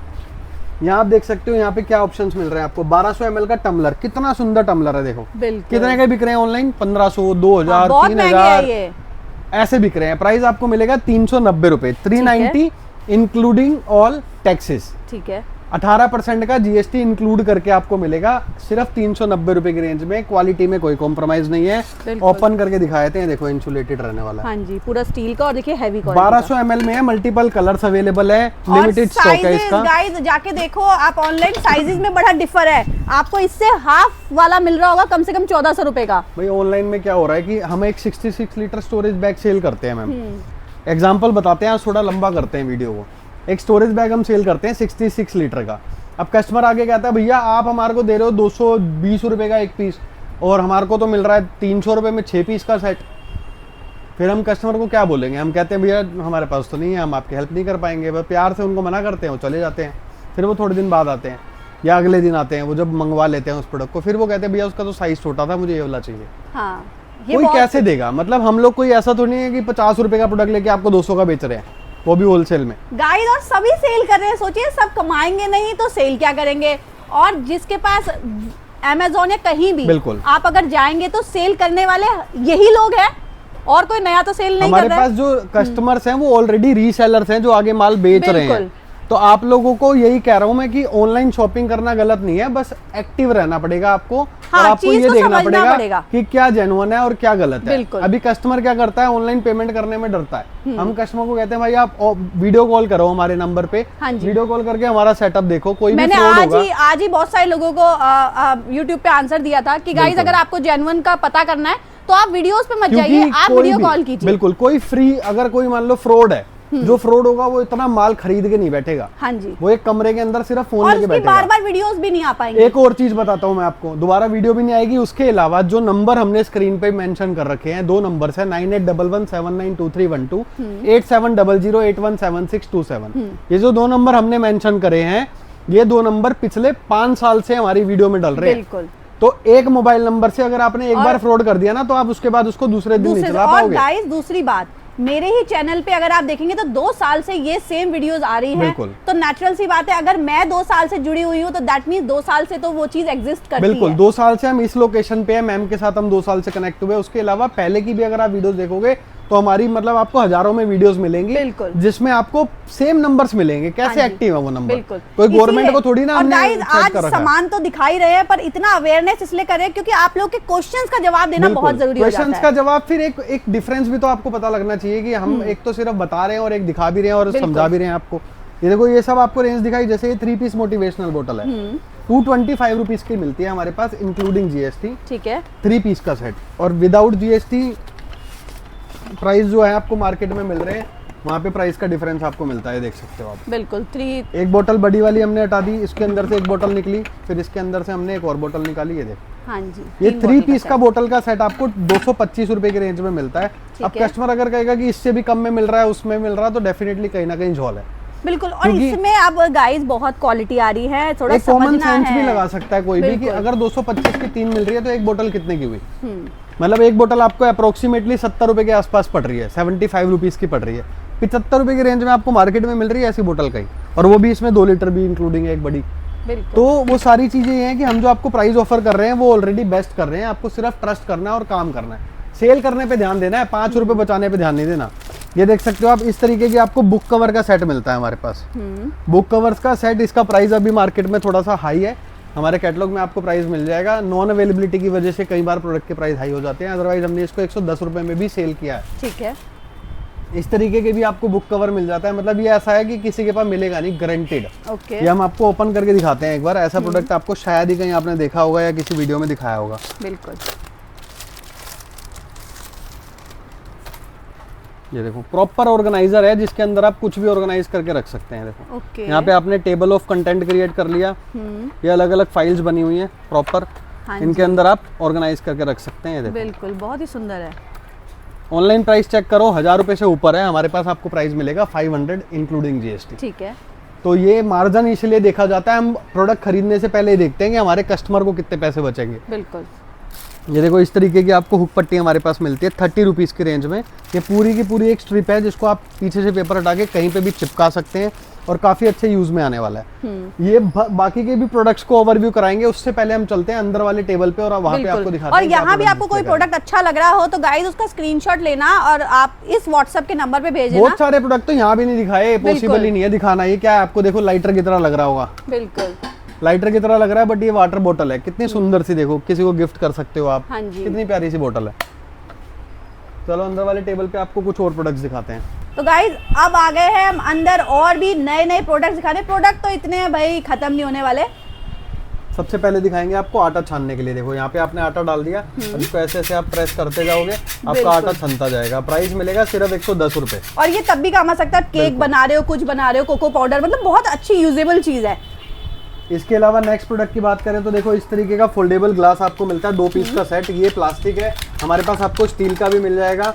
यहाँ आप देख सकते हो यहाँ पे क्या ऑप्शंस मिल रहे हैं आपको। 1200 ml का टम्बलर, कितना सुंदर टम्बलर है, देखो कितने के बिक रहे हैं ऑनलाइन, 1500, 2000, 3000 ऐसे बिक रहे हैं। प्राइस आपको मिलेगा 390 रुपए, 390 इंक्लूडिंग ऑल टैक्सेस। ठीक है। 18% का जीएसटी इंक्लूड करके आपको मिलेगा सिर्फ 390 रुपए की रेंज में। क्वालिटी में कोई कॉम्प्रोमाइज नहीं है। ओपन करके दिखाए थे, देखो इंसुलेटेड रहने वाला है। हाँ जी, पूरा स्टील का। और देखिए हैवी क्वालिटी, 1200 ml में है, मल्टीपल कलर्स अवेलेबल है, लिमिटेड स्टॉक है इसका। गाइस जाके देखो आप ऑनलाइन, साइजेस में बड़ा डिफर है। आपको इससे हाफ वाला मिल रहा होगा कम से कम 1400 रुपए का। भाई ऑनलाइन में क्या हो रहा है कि हम एक 66 लीटर स्टोरेज बैग सेल करते हैं मैम। एग्जाम्पल बताते हैं, थोड़ा लंबा करते हैं वीडियो को। एक स्टोरेज बैग हम सेल करते हैं 66 लीटर का। अब कस्टमर आगे कहता है भैया आप हमारे को दे रहे हो 220 रुपए का एक पीस, और हमारे को तो मिल रहा है 300 रुपए में 6 पीस का सेट। फिर हम कस्टमर को क्या बोलेंगे, हम कहते हैं भैया हमारे पास तो नहीं है, हम आपकी हेल्प नहीं कर पाएंगे। बस प्यार से उनको मना करते हैं, वो चले जाते हैं। फिर वो थोड़े दिन बाद आते हैं या अगले दिन आते हैं, वो जब मंगवा लेते हैं उस प्रोडक्ट को, फिर वो कहते हैं भैया उसका तो साइज छोटा था, मुझे ये वाला चाहिए। हाँ, कोई कैसे देगा, मतलब हम लोग कोई ऐसा तो नहीं है कि 50 रुपए का प्रोडक्ट लेके आपको 200 का बेच रहे हैं, वो भी होलसेल में। गाइस और सभी सेल कर रहे हैं। सोचिए सब कमाएंगे नहीं तो सेल क्या करेंगे। और जिसके पास अमेज़न या कहीं भी बिल्कुल आप अगर जाएंगे तो सेल करने वाले यही लोग हैं, और कोई नया तो सेल नहीं कर रहा है। हमारे पास जो कस्टमर्स हैं वो ऑलरेडी रीसेलर्स हैं, जो आगे माल बेच रहे हैं। तो आप लोगों को यही कह रहा हूं मैं कि ऑनलाइन शॉपिंग करना गलत नहीं है, बस एक्टिव रहना पड़ेगा आपको। हाँ, और आपको ये देखना पड़ेगा कि क्या जेन्युइन है और क्या गलत है। अभी कस्टमर क्या करता है, ऑनलाइन पेमेंट करने में डरता है। हम कस्टमर को कहते हैं भाई आप वीडियो कॉल करो हमारे नंबर पे। हाँ, वीडियो कॉल करके हमारा सेटअप देखो, कोई भी फ्रॉड होगा। आज ही बहुत सारे लोगों को यूट्यूब पे आंसर दिया था कि गाइस अगर आपको जेन्युइन का पता करना है तो आप वीडियोस पे मत जाइए, आप वीडियो कॉल कीजिए। बिल्कुल, कोई फ्री, अगर कोई मान लो फ्रॉड है, जो फ्रॉड होगा वो इतना माल खरीद के नहीं बैठेगा। हाँ जी। वो एक कमरे के अंदर सिर्फ फोन लेके बैठेगा। बार-बार वीडियोस भी नहीं आ पाएंगे। एक और चीज बताता हूँ मैं आपको, दोबारा वीडियो भी नहीं आएगी। उसके अलावा जो नंबर हमने स्क्रीन पे मेंशन कर रखे हैं, 2 नंबर है 9811792312, 8700817627। ये जो 2 नंबर हमने मेंशन करे हैं, ये 2 नंबर पिछले 5 साल से हमारी वीडियो में डल रहे हैं। तो एक मोबाइल नंबर से अगर आपने एक बार फ्रॉड कर दिया ना, तो आप उसके बाद उसको दूसरे दिन नहीं चला पाओगे। गाइस दूसरी बात, मेरे ही चैनल पे अगर आप देखेंगे तो 2 साल से ये सेम वीडियोस आ रही है, बिल्कुल। तो नेचुरल सी बात है, अगर मैं 2 साल से जुड़ी हुई हूँ तो दैट मींस 2 साल से तो वो चीज एग्जिस्ट करती बिल्कुल है। 2 साल से हम इस लोकेशन पे है, मैम के साथ हम 2 साल से कनेक्ट हुए। उसके अलावा पहले की भी अगर आप वीडियोस देखोगे तो हमारी मतलब आपको हजारों में वीडियोस मिलेंगी, बिल्कुल। जिसमें आपको सेम नंबर्स मिलेंगे। हाँ कैसे जी, एक्टिव है वो नंबर, बिल्कुल। कोई गवर्नमेंट इसीलिए- को थोड़ी ना और हमने गाइस check आज कर रखा है। सामान तो दिखाई रहे हैं, पर इतना अवेयरनेस इसलिए कर रहे हैं क्योंकि आप लोग के क्वेश्चंस का जवाब देना बहुत जरूरी हो जाता क्वेश्चंस है। का जवाब, फिर एक डिफरेंस भी तो आपको पता लगना चाहिए कि हम एक तो सिर्फ बता रहे हैं और एक दिखा भी रहे हैं और बिल्कुल। समझा भी रहे हैं आपको। ये देखो, ये सब आपको रेंज दिखाई, जैसे ये 3 पीस मोटिवेशनल बोतल है, 225 रुपीज की मिलती है हमारे पास इंक्लूडिंग जीएसटी। ठीक है, 3 पीस का सेट, और विदाउट जीएसटी प्राइस जो है आपको मार्केट में मिल रहे हैं, वहाँ पे प्राइस का डिफरेंस आपको मिलता है, देख सकते हो आप। बिल्कुल। 3 एक बोतल बड़ी वाली हमने हटा दी, इसके अंदर से एक बोतल निकली, फिर इसके अंदर से हमने एक और बोतल निकाली, ये देखो। हाँ जी, ये 3 3 बोतल पीस का सेट। बोतल का सेट आपको 225 रुपए की रेंज में मिलता है। ठीक अब है। कस्टमर अगर कहेगा कि इससे भी कम में मिल रहा है, उसमें मिल रहा है, तो डेफिनेटली कहीं ना कहीं झोल है। बिल्कुल। और क्योंकि- इसमें अब गाइस बहुत क्वालिटी आ रही है, थोड़ा एक कॉमन समझना सेंस है। भी लगा सकता है कोई भी कि बिल्कुल। अगर 225 की 3 मिल रही है तो एक बोतल कितने की हुई। हम्म, मतलब एक बोतल आपको अप्रोक्सीमेटली 70 रुपए के आसपास पड़ रही है, 75 रुपीज की पड़ रही है। 75 रुपए की रेंज में आपको मार्केट में मिल रही है ऐसी बोतल कहीं, और वो भी इसमें 2 लीटर भी इंक्लूडिंग है एक बड़ी। बिल्कुल। तो वो सारी चीजें ये हैं कि हम जो आपको प्राइस ऑफर कर रहे हैं वो ऑलरेडी बेस्ट कर रहे हैं, आपको सिर्फ ट्रस्ट करना है और काम करना है, सेल करने पे ध्यान देना है, 5 रुपए बचाने पे ध्यान नहीं देना। ये देख सकते हो आप, इस तरीके की आपको बुक कवर का सेट मिलता है हमारे पास। बुक कवर्स का सेट, इसका प्राइस अभी मार्केट में थोड़ा सा हाई है, हमारे कैटलॉग में आपको प्राइस मिल जाएगा। नॉन अवेलेबिलिटी की वजह से कई बार प्रोडक्ट के प्राइस हाई हो जाते हैं, अदरवाइज हमने इसको 110 रुपए में भी सेल किया है। ठीक है। इस तरीके के भी आपको बुक कवर मिल जाता है, मतलब ये ऐसा है कि किसी के पास मिलेगा नहीं, गारंटेड। ओके। ये हम आपको ओपन करके दिखाते हैं एक बार। ऐसा प्रोडक्ट आपको शायद ही कहीं आपने देखा होगा या किसी वीडियो में दिखाया होगा। बिल्कुल। ये देखो, प्रॉपर ऑर्गेनाइजर है जिसके अंदर आप कुछ भी ऑर्गेनाइज करके रख सकते हैं। देखो ओके। यहाँ पे आपने टेबल ऑफ कंटेंट क्रिएट कर लिया, ये अलग अलग फाइल्स बनी हुई हैं प्रॉपर, हाँ इनके अंदर आप ऑर्गेनाइज करके रख सकते हैं। ये देखो, बिल्कुल, बहुत ही सुंदर है। ऑनलाइन प्राइस चेक करो, 1000 रुपए से ऊपर है, हमारे पास आपको प्राइस मिलेगा 500 इंक्लूडिंग जीएसटी। ठीक है। तो ये मार्जिन इसलिए देखा जाता है, हम प्रोडक्ट खरीदने से पहले ही देखते हैं कि हमारे कस्टमर को कितने पैसे बचेंगे। बिल्कुल। ये देखो, इस तरीके की आपको हुक पट्टी हमारे पास मिलती है 30 रुपीज़ की रेंज में। ये पूरी की पूरी एक स्ट्रिप है जिसको आप पीछे से पेपर हटा के कहीं पे भी चिपका सकते हैं और काफ़ी अच्छे यूज़ में आने वाला है। ये बाकी के भी प्रोडक्ट्स को ओवरव्यू कराएंगे, उससे पहले हम चलते हैं अंदर वाले टेबल पे और वहाँ पे आपको बिल्कुल। दिखाते और हैं कि यहाँ भी आप आपको कोई display करें। प्रोडक्ट अच्छा लग रहा हो तो गाइस उसका स्क्रीनशॉट लेना और आप इस व्हाट्सएप के नंबर पे भेज देना। बहुत सारे प्रोडक्ट तो यहाँ भी नहीं दिखाए, पॉसिबल ही नहीं है दिखाना। ये क्या है, आपको देखो लाइटर की तरह लग रहा होगा, बिल्कुल। लाइटर की तरह लग रहा है, बट ये वाटर बोतल है। कितनी सुंदर सी, देखो किसी को गिफ्ट कर सकते हो आप। हाँ जी। कितनी प्यारी सी बोतल है। चलो अंदर वाले टेबल पे आपको कुछ और प्रोडक्ट्स दिखाते हैं। तो गाइज अब आ गए हैं हम अंदर और भी नए नए प्रोडक्ट्स दिखाने। प्रोडक्ट तो इतने हैं भाई, खत्म नहीं होने वाले। सबसे पहले दिखाएंगे आपको आटा छानने के लिए। देखो यहाँ पे आपने आटा डाल दिया, अब इसको ऐसे ऐसे आप प्रेस करते जाओगे, आपका बिल्कुल। आटा छनता जाएगा। प्राइस मिलेगा सिर्फ 110 रुपए। और ये तब भी काम आ सकता है, केक बना रहे हो, कुछ बना रहे हो, कोको पाउडर, मतलब बहुत अच्छी यूजेबल चीज है। इसके अलावा नेक्स्ट प्रोडक्ट की बात करें तो देखो, इस तरीके का फोल्डेबल ग्लास आपको मिलता है, 2 पीस का सेट। ये प्लास्टिक है, हमारे पास आपको स्टील का भी मिल जाएगा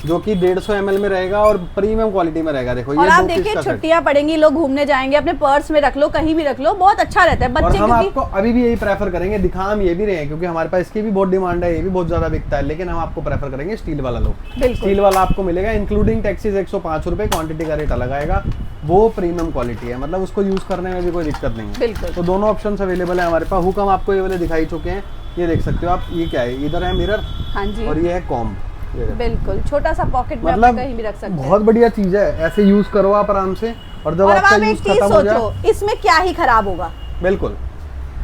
जो कि 150 ml में रहेगा और प्रीमियम क्वालिटी में रहेगा। देखो और ये आप 2 पीस देखिए का सेट। छुट्टियां पड़ेंगी, लोग घूमने जाएंगे, अपने पर्स में रख लो, कहीं भी रख लो, बहुत अच्छा रहता है और बच्चे। हम क्योंकि आपको अभी भी यही प्रेफर करेंगे, दिखा हम ये भी रहे हैं क्योंकि हमारे पास इसकी भी बहुत डिमांड है, ये भी बहुत ज्यादा बिकता है, लेकिन हम आपको प्रेफर करेंगे स्टील वाला लो। बिल्कुल। स्टील वाला आपको मिलेगा इंक्लूडिंग टैक्सीज 105 रुपए, क्वांटिटी का रेट अलग आएगा। वो प्रीमियम क्वालिटी है, मतलब उसको यूज करने में भी कोई दिक्कत नहीं है। बिल्कुल। तो दोनों ऑप्शंस अवेलेबल है हमारे पास। हुक हम आपको ये वाले दिखाई चुके हैं, ये देख सकते हो आप। ये क्या है, इधर है मिरर हाँ जी, और ये है कॉम्ब। बिल्कुल छोटा सा पॉकेट में आप मतलब कहीं भी रख सकते हैं। बहुत बढ़िया चीज है, ऐसे यूज करो आप आराम से। और जब और अब आपका आप एक यूज चीज खत्म हो जाए, सोचो, इसमें क्या ही खराब होगा। बिल्कुल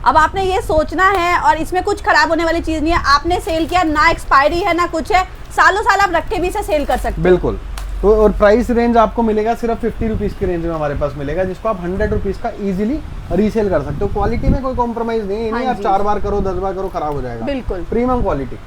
अब आपने ये सोचना है, और इसमें कुछ खराब होने वाली चीज नहीं है। आपने सेल किया, ना एक्सपायरी है ना कुछ है, सालों साल आप रख के भी इसे सेल कर सकते हैं। बिल्कुल। तो और प्राइस रेंज आपको मिलेगा सिर्फ 50 रुपीज़ की रेंज में हमारे पास मिलेगा, जिसको आप 100 रुपीज़ का इजीली रीसेल कर सकते हो। क्वालिटी में कोई कॉम्प्रोमाइज नहीं है, हाँ नहीं आप जी। 4 बार करो 10 बार करो खराब हो जाएगा। बिल्कुल। Premium quality.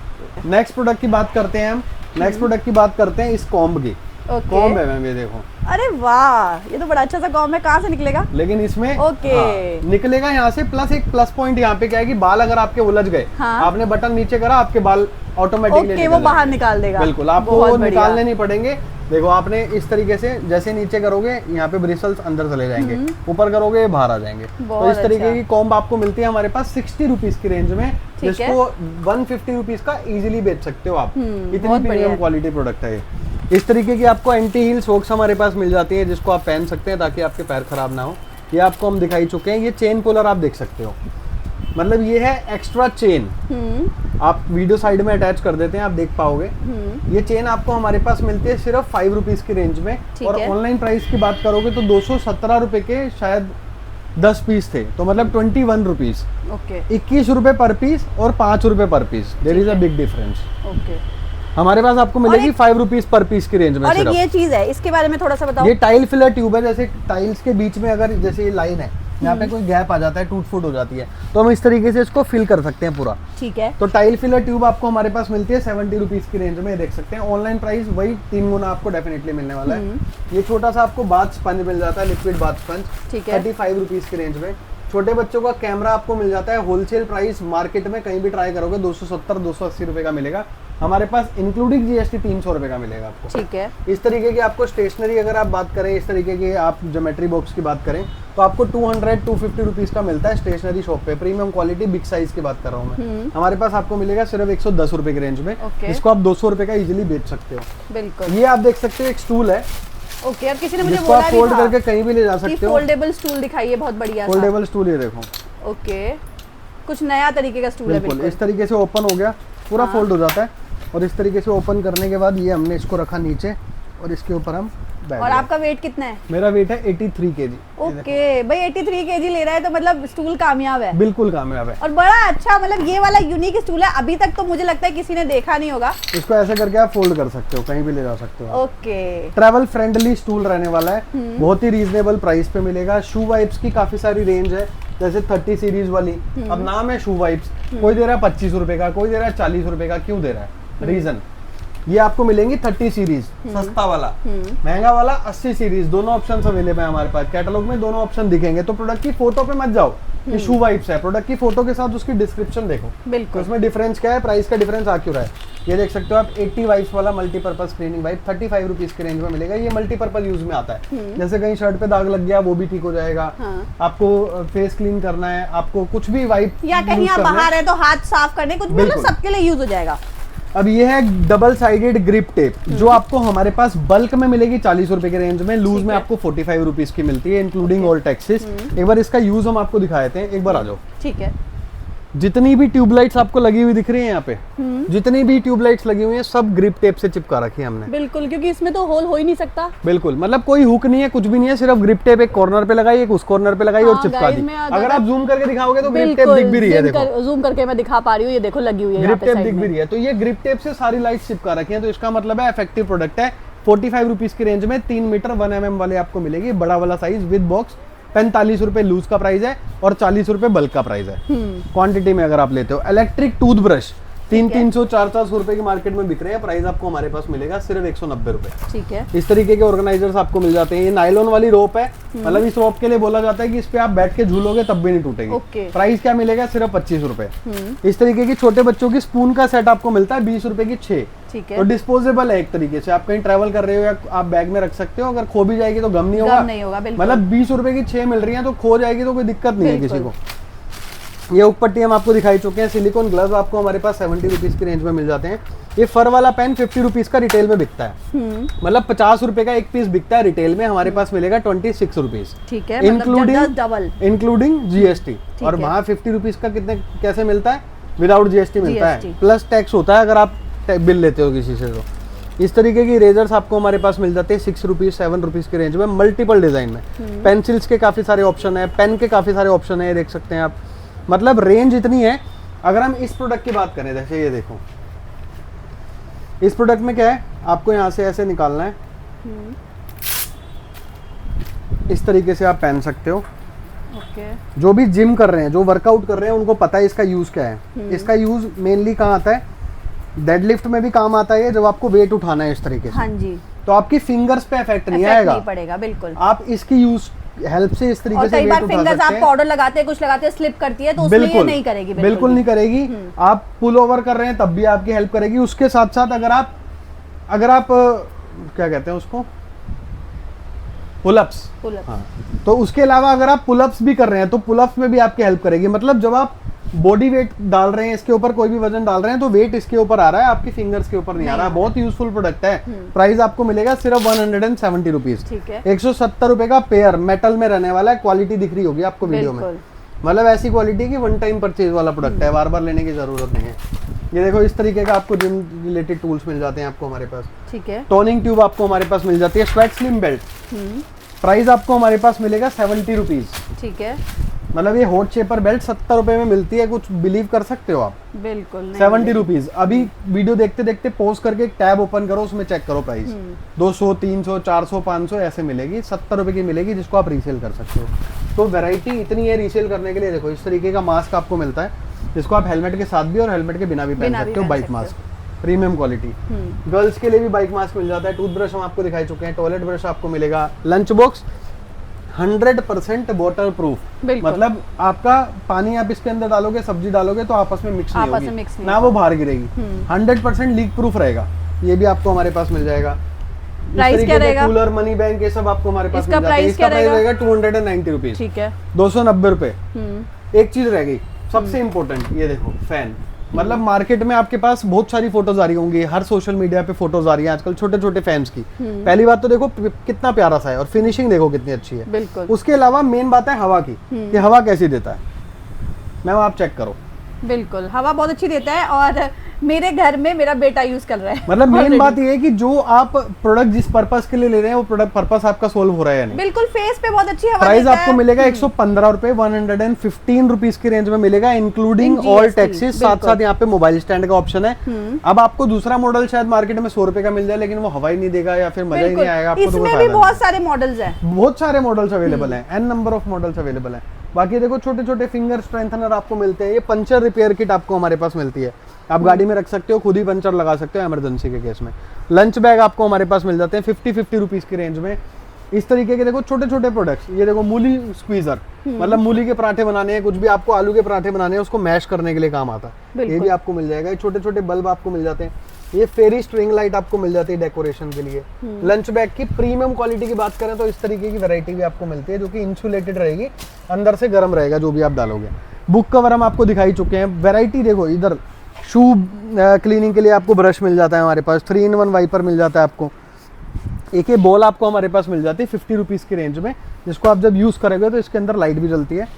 नेक्स्ट प्रोडक्ट की बात करते हैं हम। नेक्स्ट प्रोडक्ट की बात करते हैं इस कॉम्ब की। ओके। कॉम्ब है मैम, ये देखो। अरे वाह, ये तो बड़ा अच्छा सा कॉम्ब है। कहाँ से निकलेगा? लेकिन इसमें ओके। हाँ, निकलेगा यहाँ से। प्लस एक प्लस पॉइंट यहाँ पे क्या है कि बाल अगर आपके उलझ गए, हाँ। आपने बटन नीचे करा, आपके बाल ऑटोमेटिकली ओके, वो बाहर निकाल देगा। बिल्कुल, आपको बहुत वो बढ़िया। निकालने नहीं पड़ेंगे। देखो आपने इस तरीके से जैसे नीचे करोगे, यहाँ पे ब्रिसल्स अंदर चले जाएंगे, ऊपर करोगे ये बाहर आ जाएंगे। तो बहुत इस तरीके अच्छा। की कॉम्ब आपको मिलती है हमारे पास 60 रुपीज की रेंज में, ठीक है। जिसको 150 रुपीज का इजीली बेच सकते हो आप। इतनी बहुत बढ़िया प्रीमियम है। क्वालिटी प्रोडक्ट है ये। इस तरीके की आपको एंटी हील सॉक्स हमारे पास मिल जाती है, जिसको आप पहन सकते हैं ताकि आपके पैर खराब ना हो। ये आपको हम दिखाई चुके हैं। ये चेन पुलर आप देख सकते हो, मतलब ये है एक्स्ट्रा चेन। आप वीडियो साइड में अटैच कर देते हैं, आप देख पाओगे। ये चेन आपको हमारे पास मिलती है सिर्फ 5 रुपीज की रेंज में। और ऑनलाइन प्राइस की बात करोगे तो 217 रुपए के शायद 10 पीस थे, तो मतलब 21 रुपीज। 21 रुपए पर पीस और 5 रुपए per piece, there is a big difference. हमारे पास आपको मिलेगी 5 रुपीज पर पीस की रेंज में। और एक ये चीज है, इसके बारे में थोड़ा सा बताओ। ये टाइल फिलर ट्यूब है, जैसे टाइल्स के बीच में अगर जैसे ये लाइन है, यहाँ पे कोई गैप आ जाता है, टूट फूट हो जाती है, तो हम इस तरीके से इसको फिल कर सकते हैं पूरा। ठीक है। तो टाइल फिलर ट्यूब आपको हमारे पास मिलती है 70 रुपीज की रेंज में, देख सकते हैं। ऑनलाइन प्राइस वही 3 गुना आपको डेफिनेटली मिलने वाला है। ये छोटा सा आपको बाथ स्पंज मिल जाता है, लिक्विड बाथ स्पंज, 35 रुपीज की रेंज में। छोटे बच्चों का कैमरा आपको मिल जाता है, होलसेल प्राइस मार्केट में कहीं भी ट्राई करोगे 270-280 रुपए का मिलेगा। हमारे पास इंक्लूडिंग जीएसटी 300 रुपए का मिलेगा आपको। ठीक है। इस तरीके की आपको स्टेशनरी अगर आप बात करें, इस तरीके की आप ज्योमेट्री बॉक्स की बात करें तो आपको 200-250 रुपीज का मिलता है स्टेशनरी शॉप पे। प्रीमियम क्वालिटी बिग साइज की बात कर रहा हूँ मैं। हमारे पास आपको मिलेगा सिर्फ 110 रुपए की रेंज में। इसको आप 200 रुपए का इजिली बेच सकते हो। बिल्कुल। ये आप देख सकते हो एक स्टूल है। ओके, अब किसी ने मुझे बोला भी फोल्ड करके कहीं भी ले जा सकते हो। फोल्डेबल स्टूल दिखाइए, बहुत बढ़िया फोल्डेबल स्टूल, ये देखो। ओके, कुछ नया तरीके का स्टूल है। बिल्कुल इस तरीके से ओपन हो गया, पूरा फोल्ड हो जाता है। और इस तरीके से ओपन करने के बाद ये हमने इसको रखा नीचे और इसके ऊपर हम बैठ। और आपका वेट कितना है? मेरा वेट है 83 kg। ओके भाई, 83 kg ले रहा है तो मतलब स्टूल कामयाब है। बिल्कुल कामयाब है। और बड़ा अच्छा, मतलब ये वाला यूनिक स्टूल है, अभी तक तो मुझे लगता है किसी ने देखा नहीं होगा। इसको ऐसे करके आप फोल्ड कर सकते हो, कहीं भी ले जा सकते हो। ओके, ट्रैवल फ्रेंडली स्टूल रहने वाला है, बहुत ही रीजनेबल प्राइस पे मिलेगा। शू वाइप्स की काफी सारी रेंज है, जैसे 30 सीरीज वाली। अब नाम है शू वाइप्स, कोई दे रहा है 25 रुपए का, कोई दे रहा है 40 रुपए का। क्यों दे रहा है? रीजन ये आपको मिलेंगी 30 सीरीज सस्ता वाला, महंगा वाला 80 सीरीज, दोनों ऑप्शन अवेलेबल है हमारे पास। कैटलॉग में दोनों ऑप्शन दिखेंगे। तो प्रोडक्ट की फोटो पे मत जाओ कि शू वाइप्स है, प्रोडक्ट की फोटो के साथ उसकी डिस्क्रिप्शन देखो। बिल्कुल। उसमें डिफरेंस क्या है, प्राइस का डिफरेंस आ क्यों रहा है, ये देख सकते हो आप। 80 वाइप्स वाला मल्टीपर्पज क्लीनिंग वाइप 35 रुपीज की रेंज में मिलेगा। ये मल्टीपर्पज यूज में आता है, जैसे कहीं शर्ट पे दाग लग गया वो भी ठीक हो जाएगा। आपको फेस क्लीन करना है, आपको कुछ भी वाइप, या कहीं आप बाहर है तो हाथ साफ करने, कुछ भी, मतलब सबके लिए यूज हो जाएगा। अब ये है डबल साइडेड ग्रिप टेप, जो आपको हमारे पास बल्क में मिलेगी 40 रुपए के रेंज में, लूज में आपको 45 रुपीज की मिलती है, इंक्लूडिंग ऑल टैक्सेस। एक बार इसका यूज हम आपको दिखा देते हैं, एक बार आ जाओ। ठीक है। जितनी भी ट्यूबलाइट्स आपको लगी हुई दिख रही है यहाँ पे, जितनी भी ट्यूबलाइट्स लगी हुई हैं सब ग्रिप टेप से चिपका रखी है हमने। बिल्कुल, क्योंकि इसमें तो होल हो ही नहीं सकता। बिल्कुल, मतलब कोई हुक नहीं है, कुछ भी नहीं है, सिर्फ ग्रिप टेप एक कॉर्नर पे लगाई, एक उस कॉर्नर पे लगाई और चिपका दी। अगर आप जूम करके दिखाओगे तो ग्रिप टेप दिख भी रही है, देखो जूम करके मैं दिखा पा रही हूँ, ये देखो लगी हुई है, ग्रिप टेप दिख भी रही है। तो ये ग्रिप टेप से सारी लाइट्स चिपका रखी है, तो इसका मतलब है इफेक्टिव प्रोडक्ट है। 45 रुपीज की रेंज में 3 मीटर 1 mm वाले आपको मिलेगी, बड़ा वाला साइज विद बॉक्स। 45 रुपए लूज का प्राइस है और 40 रुपए बल्क का प्राइस है क्वांटिटी में अगर आप लेते हो। इलेक्ट्रिक टूथब्रश 300-400 रुपए की मार्केट में बिक रहे हैं, प्राइस आपको हमारे पास मिलेगा सिर्फ 190 रुपए। ठीक है। इस तरीके के ऑर्गेनाइजर्स आपको मिल जाते हैं। ये नायलॉन वाली रोप है, मतलब इस रोप के लिए बोला जाता है कि इस पे आप बैठ के झूलोगे तब भी नहीं टूटेगी। प्राइस क्या मिलेगा, सिर्फ 25 रुपए। इस तरीके की छोटे बच्चों की स्पून का सेट आपको मिलता है 20 रुपए की 6। ठीक है। तो डिस्पोजेबल है एक तरीके से, आप कहीं ट्रैवल कर रहे हो या आप बैग में रख सकते हो, अगर खो भी जाएगी तो गम नहीं होगा। मतलब 20 रुपए की 6 मिल रही है तो खो जाएगी तो कोई दिक्कत नहीं है किसी को। ये ऊपट्टी हम आपको दिखाई चुके हैं। सिलिकॉन ग्लव्स आपको हमारे पास 70 रुपीज की रेंज में मिल जाते हैं। ये फर वाला पेन 50 रुपीज का रिटेल में बिकता है, मतलब 50 रुपए का एक पीस बिकता है रिटेल में, हमारे पास मिलेगा 26 रुपीज। ठीक है, इंक्लूडिंग जीएसटी। और वहाँ 50 रुपीज का कितने कैसे मिलता है, विदाउट जीएसटी मिलता है, प्लस टैक्स होता है अगर आप बिल लेते हो किसी से। तो इस तरीके की इरेजर्स आपको हमारे पास मिल जाते हैं 6 रुपीज 7 रुपीज की रेंज में, मल्टीपल डिजाइन में। पेंसिल्स के काफी सारे ऑप्शन है, पेन के काफी सारे ऑप्शन है, देख सकते हैं आप। मतलब रेंज इतनी है। अगर हम इस प्रोडक्ट की बात करें, जैसे ये देखो, इस प्रोडक्ट में क्या है, आपको यहाँ से ऐसे निकालना है, इस तरीके से आप पहन सकते हो। जो भी जिम कर रहे हैं, जो वर्कआउट कर रहे हैं, उनको पता है इसका यूज क्या है। इसका यूज मेनली कहाँ आता है, डेडलिफ्ट में भी काम आता है, जब आपको वेट उठाना है इस तरीके से। हाँ जी। तो आपकी फिंगर्स पे इफेक्ट नहीं आएगा, नहीं पड़ेगा। बिल्कुल, आप इसकी यूज हेल्प से इस तरीके से वेट उठा सकते हैं। आप पाउडर लगाते हैं, कुछ लगाते हैं, स्लिप करती है, तो उसमें ये नहीं करेगी। बिल्कुल नहीं करेगी। आप पुल ओवर कर रहे हैं तब भी आपकी हेल्प करेगी। उसके साथ साथ अगर आप क्या कहते हैं उसको, पुलअप्स। हाँ, तो उसके अलावा अगर आप पुलअप्स भी कर रहे हैं तो पुलअप्स में भी आपकी हेल्प करेगी। मतलब जब आप बॉडी वेट डाल रहे हैं, इसके ऊपर कोई भी वजन डाल रहे हैं तो वेट इसके ऊपर आ रहा है, आपकी फिंगर्स के ऊपर नहीं आ रहा है। बहुत यूजफुल प्रोडक्ट है। प्राइस आपको मिलेगा सिर्फ 170 रुपीज। 170 रुपए का पेयर, मेटल में रहने वाला है। क्वालिटी दिख रही होगी आपको वीडियो में, मतलब ऐसी क्वालिटी की वन टाइम परचेज वाला प्रोडक्ट है, बार बार लेने की जरूरत नहीं है। ये देखो इस तरीके का आपको जिम रिलेटेड टूल्स मिल जाते हैं आपको हमारे पास। ठीक है। टोनिंग ट्यूब आपको हमारे पास मिल जाती है। स्वेट स्लिम बेल्ट, प्राइस आपको हमारे पास मिलेगा 70 रुपीज। ठीक है। मतलब ये हॉट शेपर बेल्ट 70 रुपए में मिलती है, कुछ बिलीव कर सकते हो आप? बिल्कुल 70 रुपीज। अभी वीडियो देखते देखते पॉज करके एक टैब ओपन करो, उसमें चेक करो प्राइस। 200, 300, 400, 500 ऐसे मिलेगी, 70 रुपए की मिलेगी, जिसको आप रीसेल कर सकते हो। तो वैरायटी इतनी है रीसेल करने के लिए। देखो इस तरीके का मास्क आपको मिलता है, जिसको आप हेलमेट के साथ भी और हेलमेट के बिना भी पहन सकते हो। Bike mask premium quality. Girls के लिए भी बाइक मास्क मिल जाता है। टूथब्रश हम आपको दिखाई चुके हैं। टॉयलेट ब्रश आपको मिलेगा। लंच बॉक्स 100% वाटर प्रूफ, मतलब आपका पानी आप इसके अंदर डालोगे, सब्जी डालोगे तो आपस में मिक्स नहीं होगी ना, वो बाहर गिरेगी। 100% लीक प्रूफ रहेगा। ये भी आपको हमारे पास मिल जाएगा। प्राइस क्या रहेगा? कूलर, मनी बैंक, ये सब आपको हमारे पास मिल जाता है। इसका प्राइस रहेगा 290 रुपीज। ठीक है। 290 रुपए। एक चीज रह गई सबसे इम्पोर्टेंट, ये देखो फैन। मतलब मार्केट में आपके पास बहुत सारी फोटोज आ रही होंगी, हर सोशल मीडिया पे फोटोज आ रही हैं आजकल छोटे छोटे फैंस की। पहली बात तो देखो कितना प्यारा सा है और फिनिशिंग देखो कितनी अच्छी है। बिल्कुल। उसके अलावा मेन बात है हवा की, कि हवा कैसी देता है। मैम आप चेक करो। बिल्कुल हवा बहुत अच्छी देता है, और मेरे घर में मेरा बेटा यूज कर रहा है। मतलब मेन बात ये है कि जो आप प्रोडक्ट जिस पर्पस के लिए ले रहे हैं वो प्रोडक्ट पर्पस आपका सोल्व हो रहा है या नहीं। बिल्कुल फेस पे बहुत अच्छी हवा प्राइस आपको मिलेगा 115 रुपए, 115 रुपीज की रेंज में मिलेगा, इंक्लूडिंग ऑल टैक्सेस। साथ साथ यहाँ पे मोबाइल स्टैंड का ऑप्शन है। अब आपको दूसरा मॉडल शायद मार्केट में 100 रुपए का मिल जाए, लेकिन वो हवा ही नहीं देगा या फिर मजा ही नहीं आएगा आपको। इसमें भी बहुत सारे मॉडल्स हैं, बहुत सारे मॉडल्स अवेलेबल हैं, an number of models available हैं। बाकी देखो छोटे छोटे फिंगर स्ट्रेंथनर आपको मिलते हैं। ये पंचर रिपेयर किट आपको हमारे पास मिलती है, आप गाड़ी में रख सकते हो, खुद ही पंचर लगा सकते हो इमरजेंसी के केस में। लंच बैग आपको हमारे पास मिल जाते हैं 50 रुपीज की रेंज में। इस तरीके के देखो छोटे छोटे प्रोडक्ट्स। ये देखो मूली स्क्वीजर, मतलब मूली के पराठे बनाने हैं, कुछ भी आपको आलू के पराठे बनाने हैं, उसको मैश करने के लिए काम आता है, ये भी आपको मिल जाएगा। छोटे छोटे बल्ब आपको मिल जाते हैं। ये फेरी स्ट्रिंग लाइट आपको मिल जाती है डेकोरेशन के लिए। लंच बैग की प्रीमियम क्वालिटी की बात करें तो इस तरीके की वैरायटी भी आपको मिलती है, जो कि इंसुलेटेड रहेगी, अंदर से गर्म रहेगा जो भी आप डालोगे। बुक कवर हम आपको दिखाई चुके हैं। वैरायटी देखो इधर, शू क्लीनिंग के लिए आपको ब्रश मिल जाता है हमारे पास। 3-in-1 वाइपर मिल जाता है आपको। एक ये बॉल आपको हमारे पास मिल जाती है 50 रुपीज की रेंज में, जिसको आप जब यूज करोगे तो इसके अंदर लाइट भी जलती है।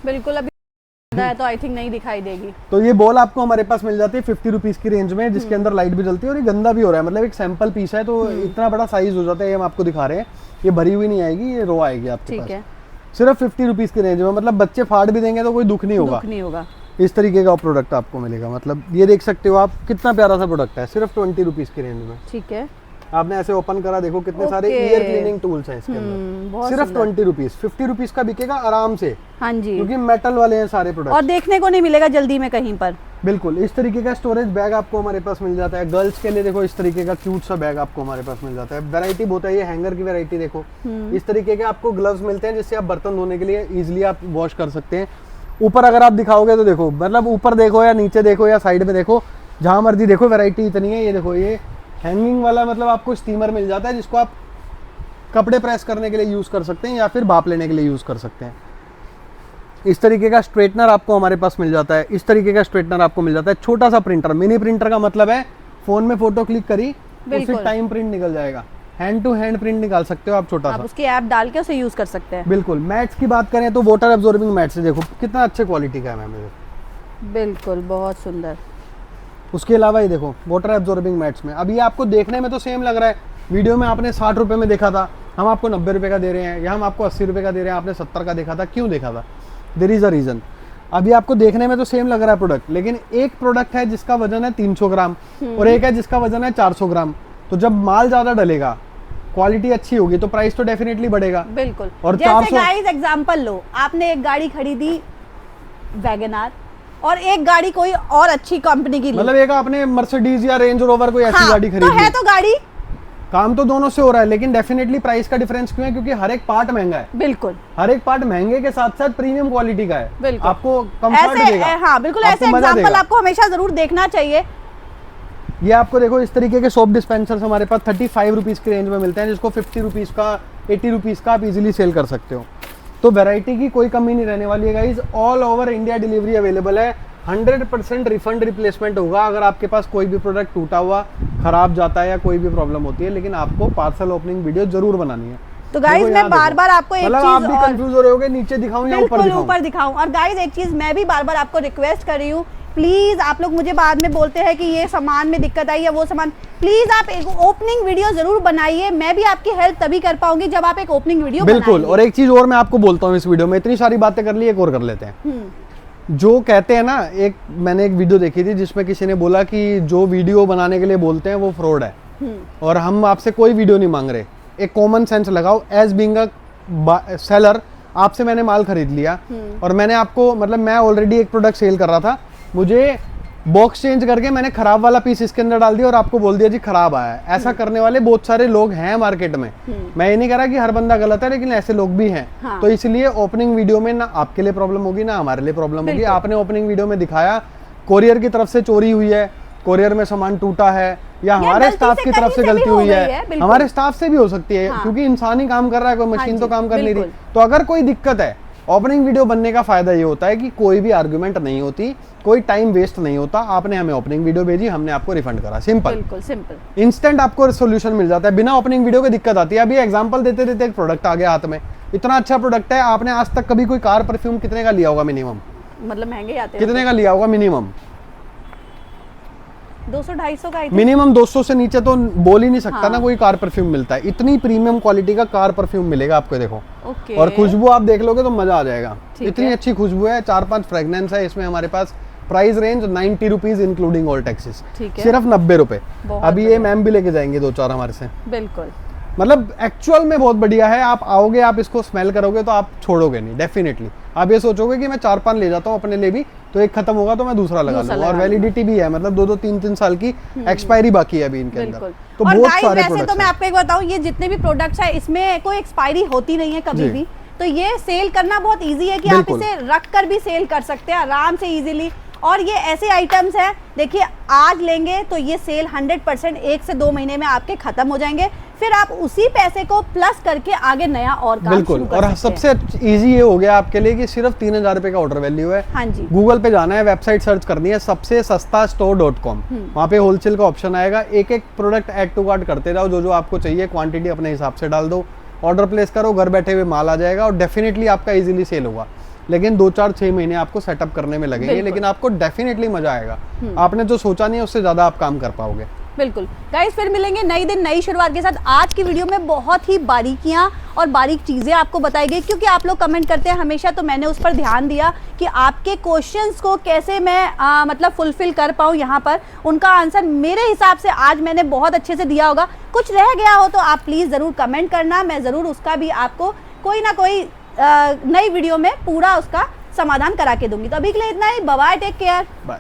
बिल्कुल अभी है तो आई थिंक नहीं दिखाई देगी। तो ये बॉल आपको हमारे पास मिल जाती है 50 रुपीज की रेंज में, जिसके अंदर लाइट भी जलती है, और ये गंदा भी हो रहा है। मतलब एक सैंपल पीस है तो इतना बड़ा साइज हो जाता है। ये हम आपको दिखा रहे हैं, ये भरी हुई नहीं आएगी, ये रो आएगी आपके पास। सिर्फ 50 रुपीज की रेंज में, मतलब बच्चे फाड़ भी देंगे तो कोई दुख नहीं होगा। इस तरीके का प्रोडक्ट आपको मिलेगा। मतलब ये देख सकते हो आप, कितना प्यारा सा प्रोडक्ट है, सिर्फ 20 रुपीज की रेंज में। ठीक है। आपने ऐसे ओपन करा, देखो कितने सारे ईयर क्लीनिंग टूल्स हैं इसके अंदर। सिर्फ 20 रुपीज। 50 रुपीज का बिकेगा आराम से। हाँ जी, क्योंकि मेटल वाले हैं सारे प्रोडक्ट, और देखने को नहीं मिलेगा जल्दी में कहीं पर। बिल्कुल। इस तरीके का स्टोरेज बैग आपको हमारे पास मिल जाता है। गर्ल्स के लिए देखो इस तरीके का क्यूट सा बैग आपको हमारे पास मिल जाता है। वैरायटी बहुत है। ये हैंगर की वैरायटी देखो। इस तरीके के आपको ग्लव्स मिलते हैं, जिससे आप बर्तन धोने के लिए इजिली आप वॉश कर सकते हैं। ऊपर अगर आप दिखाओगे तो देखो, मतलब ऊपर देखो या नीचे देखो या साइड में देखो, जहां मर्जी देखो, वैरायटी इतनी है। ये देखो, ये हैंगिंग वाला, मतलब आपको स्टीमर मिल जाता है, जिसको आप कपड़े प्रेस करने के लिए यूज कर सकते हैं या फिर भाप लेने के लिए यूज कर सकते हैं। इस तरीके का स्ट्रेटनर आपको हमारे पास मिल जाता है। इस तरीके का स्ट्रेटनर आपको मिल जाता है। छोटा सा प्रिंटर, मिनी प्रिंटर का मतलब है फोन में फोटो क्लिक करी, उसी टाइम प्रिंट निकल जाएगा। हैंड टू हैंड प्रिंट निकाल सकते हो आप, छोटा सा। उसकी ऐप डाल के उसे यूज कर सकते हैं। बिल्कुल। मैट्स की बात करें तो वाटर एब्जॉर्बिंग मैट्स है, देखो कितना अच्छे क्वालिटी का है मैम। बिल्कुल बहुत सुंदर। उसके अलावा ये देखो वाटर एब्जॉर्बिंग मैट्स में, अब ये आपको देखने में तो सेम लग रहा है, वीडियो में आपने 60 रुपए में देखा था, हम आपको 90 रुपए का दे रहे हैं, या हम आपको 80 रुपए का दे रहे हैं, आपने 70 का देखा था। क्यों देखा था? There is a reason. अभी आपको देखने में तो सेम लग रहा है प्रोडक्ट, लेकिन एक प्रोडक्ट है जिसका वजन है 300 ग्राम और एक है जिसका वजन है 400 ग्राम। तो जब माल ज्यादा डलेगा, क्वालिटी अच्छी होगी, तो प्राइस तो डेफिनेटली बढ़ेगा। बिल्कुल। और जैसे गाइस एग्जांपल लो, आपने एक गाड़ी खरीदी वैगनआर और एक गाड़ी कोई और अच्छी कंपनी की ली, मतलब एक आपने मर्सिडीज या रेंज रोवर कोई ऐसी गाड़ी खरीदी, तो है तो गाड़ी, काम तो दोनों से हो रहा है, लेकिन डेफिनेटली प्राइस का डिफरेंस क्यों है? क्योंकि हर एक पार्ट महंगा है। बिल्कुल। हर एक पार्ट महंगे के साथ साथ प्रीमियम क्वालिटी का है। बिल्कुल। आपको कंफर्ट देगा। हाँ बिल्कुल, ऐसे एग्जांपल आपको हमेशा जरूर देखना चाहिए। ये आपको देखो इस तरीके के सोप डिस्पेंसर्स हमारे पास 35 रुपीज़ की रेंज में मिलते हैं, जिसको 50 रुपीज़ का 80 रुपीज़ का आप इजीली सेल कर सकते हो। तो वैरायटी की कोई कमी नहीं रहने वाली है guys. All over India delivery available है। 100% रिफंड रिप्लेसमेंट होगा अगर आपके पास कोई भी प्रोडक्ट टूटा हुआ, खराब जाता है या कोई भी प्रॉब्लम होती है, लेकिन आपको पार्सल ओपनिंग वीडियो जरूर बनानी है। तो गाइज मैं बार बार आपको एक मतलब चीज आप भी कंफ्यूज हो रहे होगे, नीचे दिखाऊं या ऊपर दिखाऊं? ऊपर दिखाऊं। और गाइज एक चीज मैं भी बार बार आपको रिक्वेस्ट कर रही हूँ, प्लीज आप लोग मुझे बाद में बोलते हैं कि ये सामान में दिक्कत आई है, वो सामान, प्लीज आप एक ओपनिंग वीडियो जरूर बनाइए। मैं भी आपकी हेल्प तभी कर पाऊंगी जब आप एक ओपनिंग वीडियो बिल्कुल। और एक चीज और मैं आपको बोलता हूँ इस वीडियो में, इतनी सारी बातें कर ली, एक और कर लेते हैं। जो कहते हैं ना, मैंने एक वीडियो देखी थी जिसमें किसी ने बोला कि जो वीडियो बनाने के लिए बोलते हैं वो फ्रॉड है, और हम आपसे कोई वीडियो नहीं मांग रहे। एक कॉमन सेंस लगाओ। एज बीइंग अ सेलर, आपसे मैंने माल खरीद लिया और मैंने आपको, मतलब मैं ऑलरेडी एक प्रोडक्ट सेल कर रहा था, मुझे बॉक्स चेंज करके मैंने खराब वाला पीस इसके अंदर डाल दिया और आपको बोल दिया जी खराब आया है। ऐसा करने वाले बहुत सारे लोग हैं मार्केट में। मैं ये नहीं कह रहा कि हर बंदा गलत है, लेकिन ऐसे लोग भी हैं। हाँ। तो इसलिए ओपनिंग वीडियो में ना आपके लिए प्रॉब्लम होगी ना हमारे लिए प्रॉब्लम होगी। आपने ओपनिंग वीडियो में दिखाया कोरियर की तरफ से चोरी हुई है, कोरियर में सामान टूटा है, या हमारे स्टाफ की तरफ से गलती हुई है, हमारे स्टाफ से भी हो सकती है। हाँ। क्योंकि इंसान ही काम कर रहा है, कोई मशीन तो काम कर नहीं रही। तो अगर कोई दिक्कत है, ओपनिंग वीडियो बनने का फायदा ये होता है कि कोई भी आर्गुमेंट नहीं होती, कोई टाइम वेस्ट नहीं होता। आपने हमें ओपनिंग वीडियो भेजी, हमने आपको रिफंड करा, सिंपल, बिल्कुल सिंपल, इंस्टेंट आपको सोल्यूशन मिल जाता है। बिना ओपनिंग वीडियो के दिक्कत आती है। अभी एग्जांपल देते देते एक प्रोडक्ट आ गया हाथ में, इतना अच्छा प्रोडक्ट है। आपने आज तक कभी कोई कार परफ्यूम कितने का लिया होगा मिनिमम? मतलब महंगे आते हैं, कितने का लिया होगा मिनिमम? 200-250 का मिनिमम 200 से नीचे तो बोल ही नहीं सकता ना कोई कार परफ्यूम मिलता है। इतनी प्रीमियम क्वालिटी का कार परफ्यूम मिलेगा आपको, देखो। और खुशबू आप देख लोगे तो मजा आ जाएगा। इतनी अच्छी खुशबू है, 4-5 फ्रेग्रेंस है इसमें हमारे पास। Price range 90 rupees including all taxes, सिर्फ 90 रुपए। अभी ये मैम भी लेके जाएंगे 2-4 हमारे से। बिल्कुल, मतलब एक्चुअल में बहुत बढ़िया है। आप आओगे, आप इसको स्मेल करोगे तो आप छोड़ोगे नहीं, डेफिनेटली। आप ये सोचोगे कि मैं 4-5 ले जाता हूँ अपने लिए भी, तो एक खत्म होगा तो मैं दूसरा लगा लूंगा। और वैलिडिटी भी है, मतलब 2-2, 3-3 साल की एक्सपायरी बाकी है अभी इनके अंदर। तो बहुत सारे प्रोडक्ट्स। तो मैं आपको एक बताऊं, ये जितने भी प्रोडक्ट्स है इसमें कोई एक्सपायरी होती नहीं है कभी भी। तो ये सेल करना बहुत इजी है कि आप इसे रख कर भी सेल कर सकते हैं आराम से, इजीली। और ये ऐसे आइटम्स हैं, देखिए आज लेंगे तो ये सेल 100% 1 से 2 महीने में आपके खत्म हो जाएंगे। फिर आप उसी पैसे को प्लस करके आगे नया और काम शुरू कर सकते हैं। और सबसे इजी ये हो गया आपके लिए कि सिर्फ 3000 रुपए का ऑर्डर वैल्यू है। हाँ जी। गूगल पे जाना है, वेबसाइट सर्च करनी है सबसे सस्ता store.com। वहाँ पे होलसेल का ऑप्शन आएगा। एक एक प्रोडक्ट ऐड टू कार्ट करते जाओ, जो जो आपको चाहिए क्वांटिटी अपने हिसाब से डाल दो, ऑर्डर प्लेस करो, घर बैठे हुए माल आ जाएगा और डेफिनेटली आपका इजीली सेल होगा। लेकिन 2-4-6 महीने आपको सेटअप करने में लगेंगे, लेकिन आपको डेफिनेटली मजा आएगा। आपने जो सोचा नहीं है उससे ज्यादा आप काम कर पाओगे। बिल्कुल गाइस, फिर मिलेंगे नई दिन नई शुरुआत के साथ। आज की वीडियो में बहुत ही बारीकियां और बारीक चीजें आपको बताई गई, क्योंकि आप लोग कमेंट करते हैं हमेशा, तो मैंने उस पर ध्यान दिया कि आपके क्वेश्चंस को कैसे मैं मतलब फुलफिल कर पाऊँ। यहाँ पर उनका आंसर मेरे हिसाब से आज मैंने बहुत अच्छे से दिया होगा। कुछ रह गया हो तो आप प्लीज जरूर कमेंट करना, मैं जरूर उसका भी आपको कोई ना कोई नई वीडियो में पूरा उसका समाधान करा के दूंगी। तो अभी के लिए इतना ही, बाय, टेक केयर, बाय।